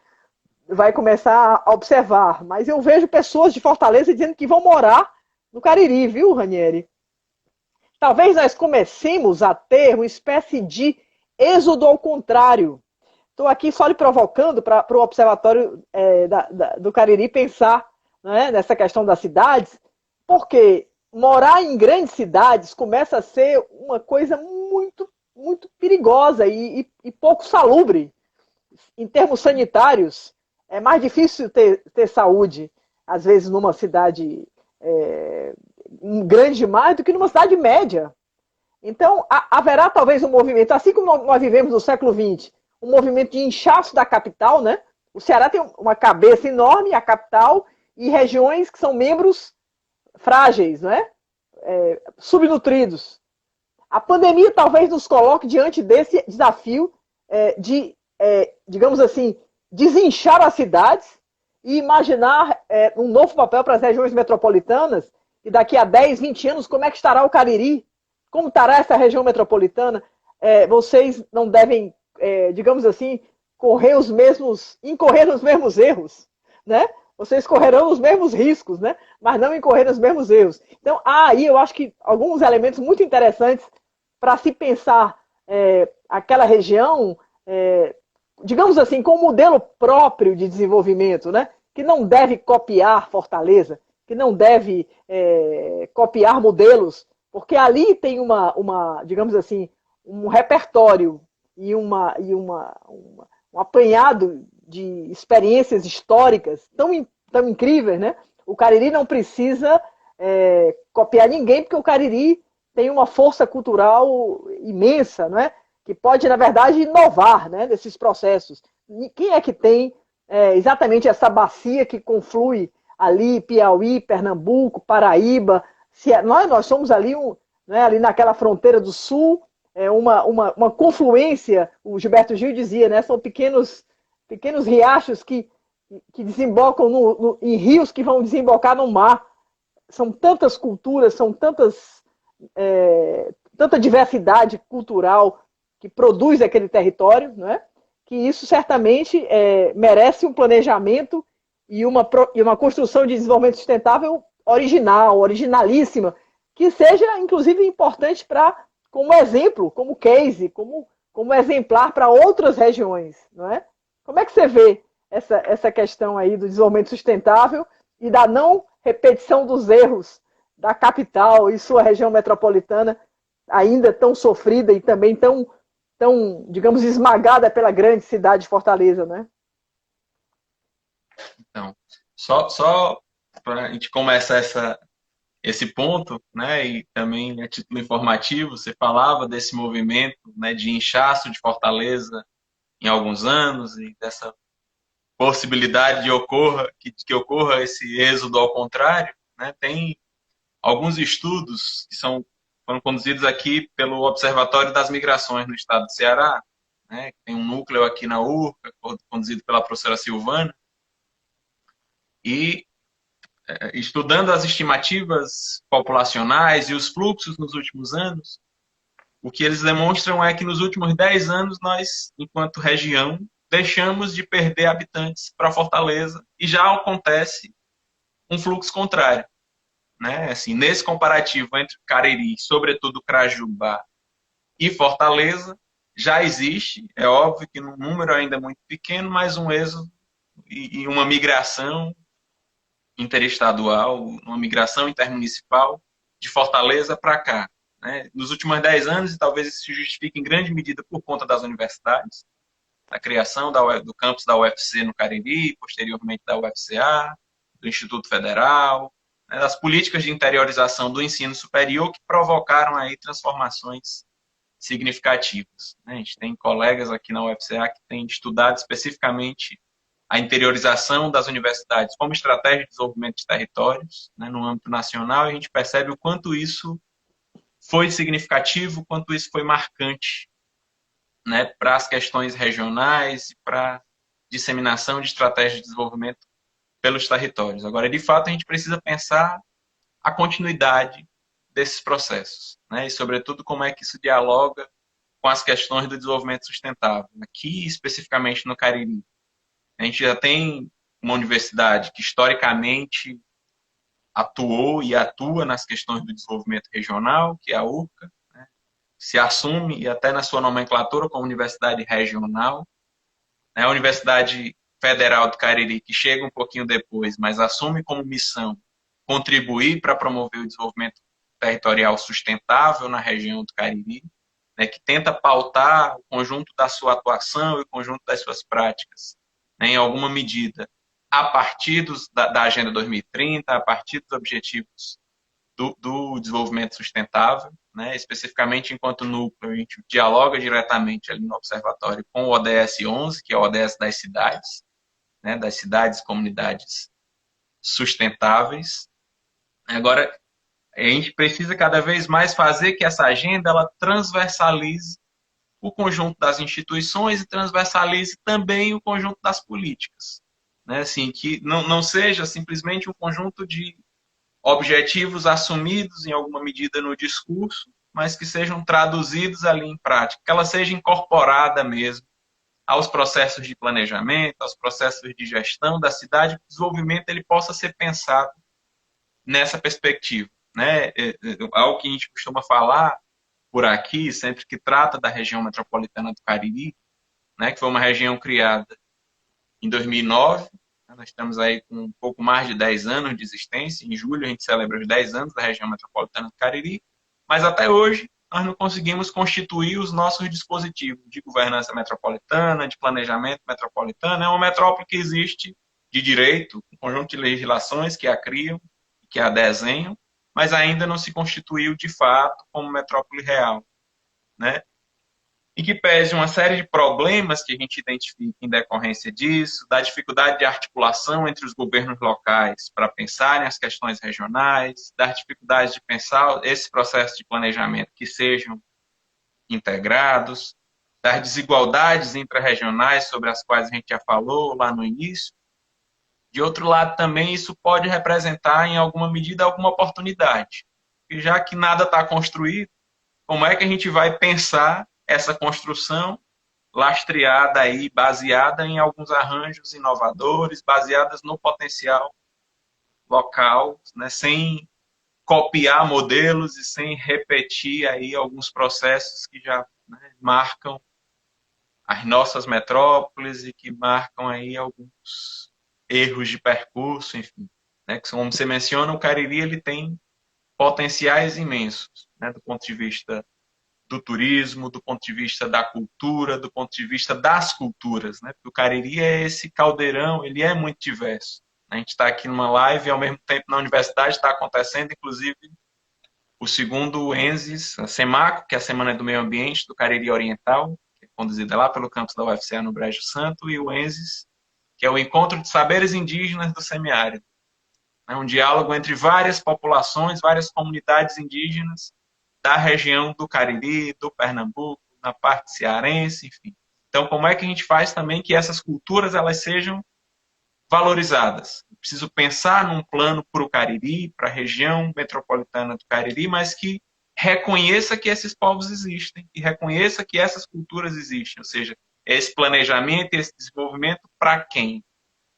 vai começar a observar, mas eu vejo pessoas de Fortaleza dizendo que vão morar no Cariri, viu, Ranieri? Talvez nós comecemos a ter uma espécie de êxodo ao contrário. Estou aqui só lhe provocando para o Observatório do Cariri pensar, né, nessa questão das cidades, porque morar em grandes cidades começa a ser uma coisa muito, muito perigosa e pouco salubre. Em termos sanitários, é mais difícil ter saúde, às vezes, numa cidade grande demais do que numa cidade média. Então, haverá talvez um movimento, assim como nós vivemos no século XX, um movimento de inchaço da capital, né? O Ceará tem uma cabeça enorme, a capital, e regiões que são membros frágeis, né? Subnutridos. A pandemia talvez nos coloque diante desse desafio de, digamos assim, desinchar as cidades e imaginar um novo papel para as regiões metropolitanas, e daqui a 10, 20 anos, como é que estará o Cariri? Como estará essa região metropolitana? Vocês não devem, digamos assim, incorrer nos mesmos erros, né? vocês correrão os mesmos riscos, né? Mas não incorrer nos mesmos erros. Então, há aí eu acho que alguns elementos muito interessantes para se pensar aquela região, digamos assim, com um modelo próprio de desenvolvimento, né? Que não deve copiar Fortaleza, que não deve copiar modelos, porque ali tem digamos assim, um repertório e um apanhado de experiências históricas tão incríveis, né? O Cariri não precisa copiar ninguém, porque o Cariri tem uma força cultural imensa, não é? Que pode, na verdade, inovar, né, nesses processos. E quem é que tem exatamente essa bacia que conflui ali Piauí, Pernambuco, Paraíba? Nós somos ali, né, ali naquela fronteira do sul, uma confluência, o Gilberto Gil dizia, né, são pequenos riachos que desembocam em rios que vão desembocar no mar. São tantas culturas, são tanta diversidade cultural que produz aquele território, não é? Que isso certamente merece um planejamento e uma construção de desenvolvimento sustentável originalíssima, que seja, inclusive, importante como exemplo, como case, como exemplar para outras regiões, não é? Como é que você vê essa questão aí do desenvolvimento sustentável e da não repetição dos erros da capital e sua região metropolitana, ainda tão sofrida e também tão, digamos, esmagada pela grande cidade de Fortaleza, né? Então, só para a gente começar esse ponto, né, e também a título informativo, você falava desse movimento, né, de inchaço de Fortaleza em alguns anos e dessa possibilidade que ocorra esse êxodo ao contrário, né? Tem alguns estudos que foram conduzidos aqui pelo Observatório das Migrações no estado do Ceará, né? Tem um núcleo aqui na URCA, conduzido pela professora Silvana, e estudando as estimativas populacionais e os fluxos nos últimos anos, o que eles demonstram é que nos últimos 10 anos nós, enquanto região, deixamos de perder habitantes para Fortaleza e já acontece um fluxo contrário, né? Assim, nesse comparativo entre Cariri, sobretudo Crajubá e Fortaleza, já existe, é óbvio que num número ainda muito pequeno, mas um êxodo e uma migração interestadual, uma migração intermunicipal de Fortaleza para cá, né? Nos últimos 10 anos, e talvez isso se justifique em grande medida por conta das universidades, da criação do campus da UFC no Cariri, posteriormente da UFCA, do Instituto Federal, né, das políticas de interiorização do ensino superior que provocaram aí transformações significativas. A gente tem colegas aqui na UFCA que têm estudado especificamente a interiorização das universidades como estratégia de desenvolvimento de territórios, né, no âmbito nacional, e a gente percebe o quanto isso foi significativo, o quanto isso foi marcante, né, para as questões regionais e para a disseminação de estratégias de desenvolvimento pelos territórios. Agora, de fato, a gente precisa pensar a continuidade desses processos, né, e, sobretudo, como é que isso dialoga com as questões do desenvolvimento sustentável. Aqui, especificamente no Cariri, a gente já tem uma universidade que, historicamente, atuou e atua nas questões do desenvolvimento regional, que é a URCA, se assume, e até na sua nomenclatura, como universidade regional. A Universidade Federal do Cariri, que chega um pouquinho depois, mas assume como missão contribuir para promover o desenvolvimento territorial sustentável na região do Cariri, né, que tenta pautar o conjunto da sua atuação e o conjunto das suas práticas, né, em alguma medida, a partir da Agenda 2030, a partir dos objetivos do desenvolvimento sustentável, né? Especificamente enquanto núcleo, a gente dialoga diretamente ali no observatório com o ODS 11, que é o ODS das cidades, né? Das cidades e comunidades sustentáveis. Agora, a gente precisa cada vez mais fazer que essa agenda ela transversalize o conjunto das instituições e transversalize também o conjunto das políticas, né? Assim, que não seja simplesmente um conjunto de objetivos assumidos em alguma medida no discurso, mas que sejam traduzidos ali em prática, que ela seja incorporada mesmo aos processos de planejamento, aos processos de gestão da cidade, que o desenvolvimento ele possa ser pensado nessa perspectiva, né? Algo que a gente costuma falar por aqui, sempre que trata da região metropolitana do Cariri, né, que foi uma região criada em 2009, né, nós estamos aí com um pouco mais de 10 anos de existência, em julho a gente celebra os 10 anos da região metropolitana do Cariri, mas até hoje nós não conseguimos constituir os nossos dispositivos de governança metropolitana, de planejamento metropolitano. É uma metrópole que existe de direito, um conjunto de legislações que a criam, que a desenham, mas ainda não se constituiu de fato como metrópole real, né? E que pese uma série de problemas que a gente identifica em decorrência disso, da dificuldade de articulação entre os governos locais para pensarem as questões regionais, da dificuldade de pensar esse processo de planejamento que sejam integrados, das desigualdades intrarregionais sobre as quais a gente já falou lá no início. De outro lado, também isso pode representar, em alguma medida, alguma oportunidade. E já que nada está construído, como é que a gente vai pensar essa construção lastreada aí, baseada em alguns arranjos inovadores, baseadas no potencial local, né, sem copiar modelos e sem repetir aí alguns processos que já, né, marcam as nossas metrópoles e que marcam aí alguns erros de percurso, enfim, né, que, como você menciona, o Cariri ele tem potenciais imensos, né, do ponto de vista do turismo, do ponto de vista da cultura, do ponto de vista das culturas, né? Porque o Cariri é esse caldeirão, ele é muito diverso. A gente está aqui numa live e, ao mesmo tempo, na universidade está acontecendo, inclusive, o segundo ENSES, a SEMACO, que é a Semana do Meio Ambiente do Cariri Oriental, que é conduzida lá pelo campus da UFCA no Brejo Santo, e o ENSES, que é o Encontro de Saberes Indígenas do Semiárido. É um diálogo entre várias populações, várias comunidades indígenas da região do Cariri, do Pernambuco, na parte cearense, enfim. Então, como é que a gente faz também que essas culturas elas sejam valorizadas? Preciso pensar num plano para o Cariri, para a região metropolitana do Cariri, mas que reconheça que esses povos existem e reconheça que essas culturas existem, ou seja, esse planejamento, esse desenvolvimento para quem?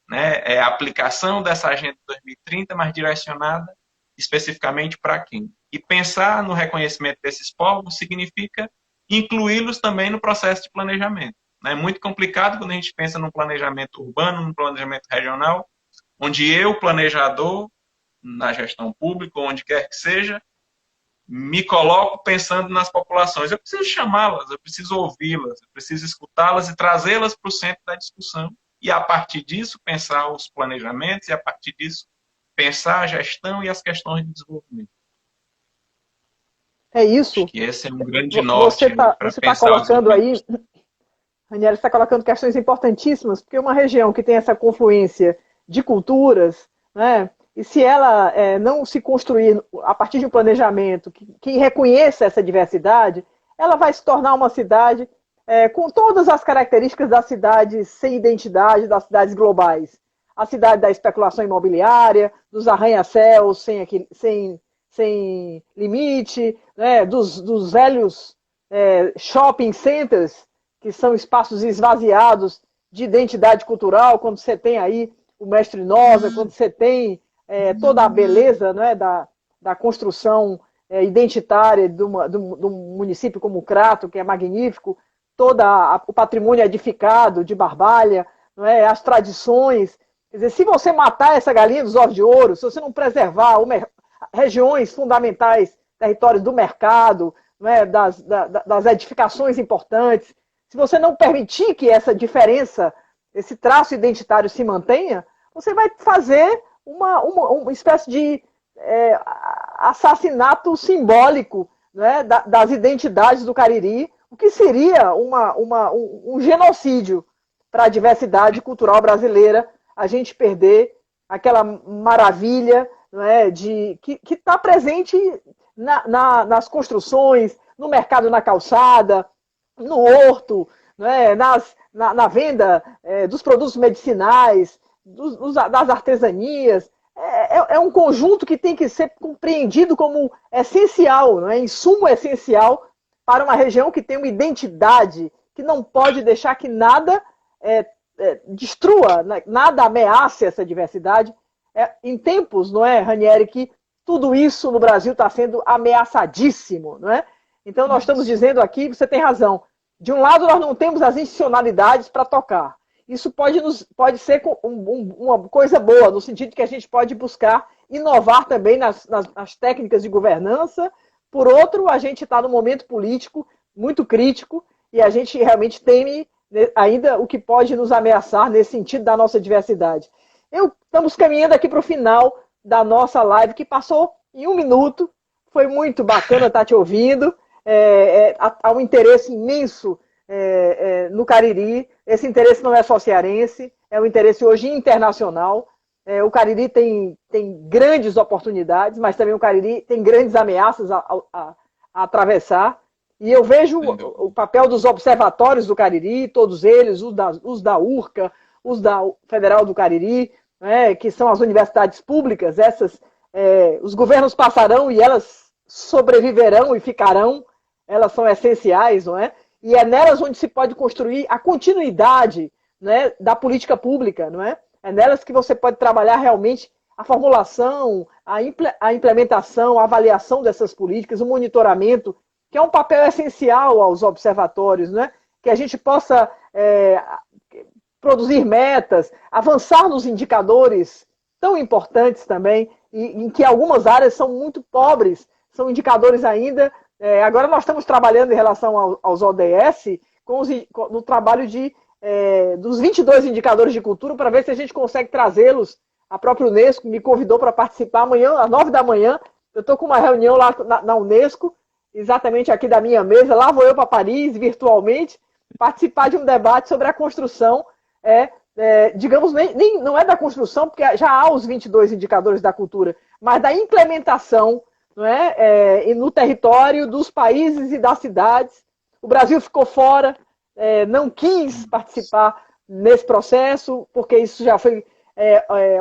Né? É a aplicação dessa Agenda 2030, mas direcionada especificamente para quem? E pensar no reconhecimento desses povos significa incluí-los também no processo de planejamento. É muito complicado quando a gente pensa num planejamento urbano, num planejamento regional, onde eu, planejador, na gestão pública, onde quer que seja, me coloco pensando nas populações. Eu preciso chamá-las, eu preciso ouvi-las, eu preciso escutá-las e trazê-las para o centro da discussão. E, a partir disso, pensar os planejamentos e, a partir disso, pensar a gestão e as questões de desenvolvimento. É isso. Acho que esse é um grande norte para pensar colocando aí, Ranieri, está colocando questões importantíssimas, porque uma região que tem essa confluência de culturas, né, e se ela não se construir a partir de um planejamento que reconheça essa diversidade, ela vai se tornar uma cidade com todas as características das cidades sem identidade, das cidades globais. A cidade da especulação imobiliária, dos arranha-céus sem limite, né, dos velhos shopping centers, que são espaços esvaziados de identidade cultural, quando você tem aí o Mestre Nosa, quando você tem toda a beleza, né, da construção identitária de um município como o Crato, que é magnífico, todo o patrimônio edificado de Barbalha, não é, as tradições. Quer dizer, se você matar essa galinha dos ovos de ouro, se você não preservar regiões fundamentais, territórios do mercado, não é, das edificações importantes, se você não permitir que essa diferença, esse traço identitário se mantenha, você vai fazer uma espécie de assassinato simbólico, né, das identidades do Cariri, o que seria um genocídio para a diversidade cultural brasileira, a gente perder aquela maravilha, né, que está presente nas construções, no mercado na calçada, no horto, né, na venda dos produtos medicinais, das artesanias. É um conjunto que tem que ser compreendido como essencial, né, insumo essencial para uma região que tem uma identidade, que não pode deixar que nada destrua, né? Nada ameace essa diversidade. Em tempos, não é, Ranieri, que tudo isso no Brasil está sendo ameaçadíssimo, não é? Então nós estamos dizendo aqui, você tem razão, de um lado nós não temos as institucionalidades para tocar. Isso pode ser uma coisa boa, no sentido que a gente pode buscar inovar também nas técnicas de governança. Por outro, a gente está num momento político muito crítico e a gente realmente teme ainda o que pode nos ameaçar nesse sentido da nossa diversidade. Estamos caminhando aqui para o final da nossa live, que passou em 1 minuto. Foi muito bacana estar te ouvindo. Há um interesse imenso no Cariri. Esse interesse não é só cearense, é um interesse hoje internacional. O Cariri tem grandes oportunidades, mas também o Cariri tem grandes ameaças a atravessar. E eu vejo o papel dos observatórios do Cariri, todos eles, os da URCA, os da Federal do Cariri, né, que são as universidades públicas. Os governos passarão e elas sobreviverão e ficarão. Elas são essenciais, não é? E é nelas onde se pode construir a continuidade, né, da política pública, não é? É nelas que você pode trabalhar realmente a formulação, a implementação, a avaliação dessas políticas, o monitoramento, que é um papel essencial aos observatórios, né? Que a gente possa produzir metas, avançar nos indicadores tão importantes também, em que algumas áreas são muito pobres, são indicadores ainda. Agora nós estamos trabalhando em relação aos ODS, no trabalho dos 22 indicadores de cultura, para ver se a gente consegue trazê-los. A própria Unesco me convidou para participar amanhã, às 9 da manhã. Eu estou com uma reunião lá na Unesco, exatamente aqui da minha mesa. Lá vou eu para Paris, virtualmente, participar de um debate sobre a construção, digamos, não é da construção, porque já há os 22 indicadores da cultura, mas da implementação, não é? No território dos países e das cidades. O Brasil ficou fora, não quis participar nesse processo, porque isso já foi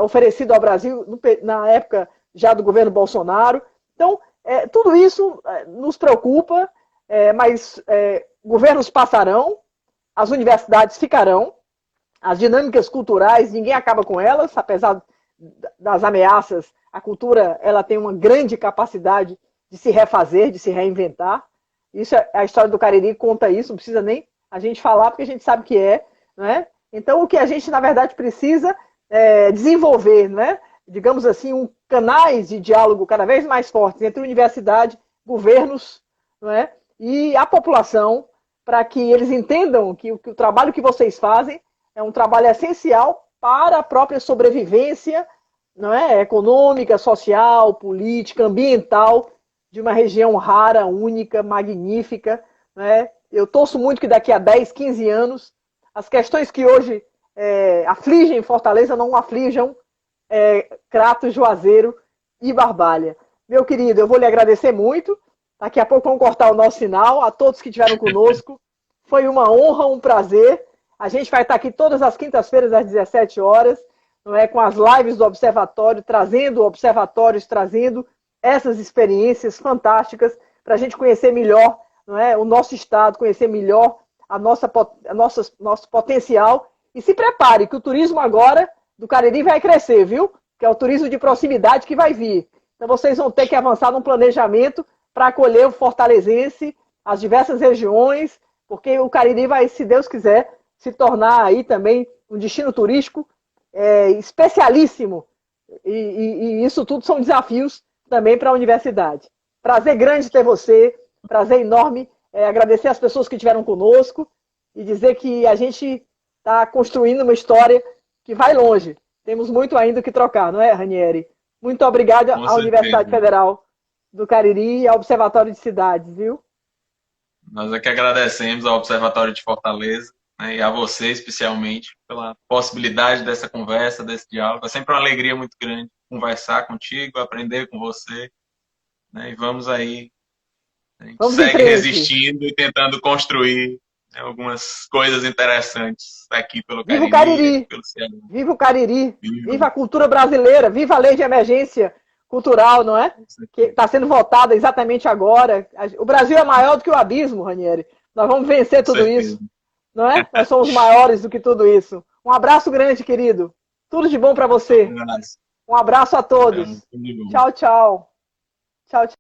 oferecido ao Brasil na época já do governo Bolsonaro. Então, tudo isso nos preocupa, mas governos passarão, as universidades ficarão, as dinâmicas culturais, ninguém acaba com elas, apesar das ameaças. A cultura, ela tem uma grande capacidade de se refazer, de se reinventar. Isso, a história do Cariri conta isso, não precisa nem a gente falar, porque a gente sabe que não é? Então, o que a gente, na verdade, precisa desenvolver, não é? Digamos assim, canais de diálogo cada vez mais fortes entre universidade, governos, não é? E a população, para que eles entendam que o trabalho que vocês fazem é um trabalho essencial para a própria sobrevivência, não é? Econômica, social, política, ambiental, de uma região rara, única, magnífica. Né? Eu torço muito que daqui a 10, 15 anos, as questões que hoje afligem Fortaleza não aflijam Crato, Juazeiro e Barbalha. Meu querido, eu vou lhe agradecer muito. Daqui a pouco vamos cortar o nosso sinal. A todos que estiveram conosco, foi uma honra, um prazer. A gente vai estar aqui todas as quintas-feiras às 17 horas, não é, com as lives do Observatório, trazendo observatórios, trazendo essas experiências fantásticas para a gente conhecer melhor, não é, o nosso estado, conhecer melhor nosso potencial. E se prepare, que o turismo agora do Cariri vai crescer, viu? Que é o turismo de proximidade que vai vir. Então vocês vão ter que avançar num planejamento para acolher o fortalezense, as diversas regiões, porque o Cariri vai, se Deus quiser, se tornar aí também um destino turístico especialíssimo. E isso tudo são desafios também para a universidade. Prazer grande ter você, prazer enorme. Agradecer as pessoas que estiveram conosco e dizer que a gente está construindo uma história que vai longe. Temos muito ainda o que trocar, não é, Ranieri? Muito obrigada à Universidade Federal do Cariri e ao Observatório de Cidades, viu? Nós aqui agradecemos ao Observatório de Fortaleza, né, e a você especialmente pela possibilidade dessa conversa, desse diálogo. É sempre uma alegria muito grande conversar contigo, aprender com você, né, e vamos aí, a gente segue resistindo e tentando construir, né, algumas coisas interessantes aqui pelo Cariri. Viva o Cariri! Pelo Ceará. Viva o Cariri! Viva a cultura brasileira! Viva a lei de emergência cultural, não é? Que está sendo votada exatamente agora. O Brasil é maior do que o abismo, Ranieri. Nós vamos vencer tudo isso. Não é? Nós somos maiores do que tudo isso. Um abraço grande, querido. Tudo de bom para você. Um abraço a todos. Tchau, tchau. Tchau, tchau.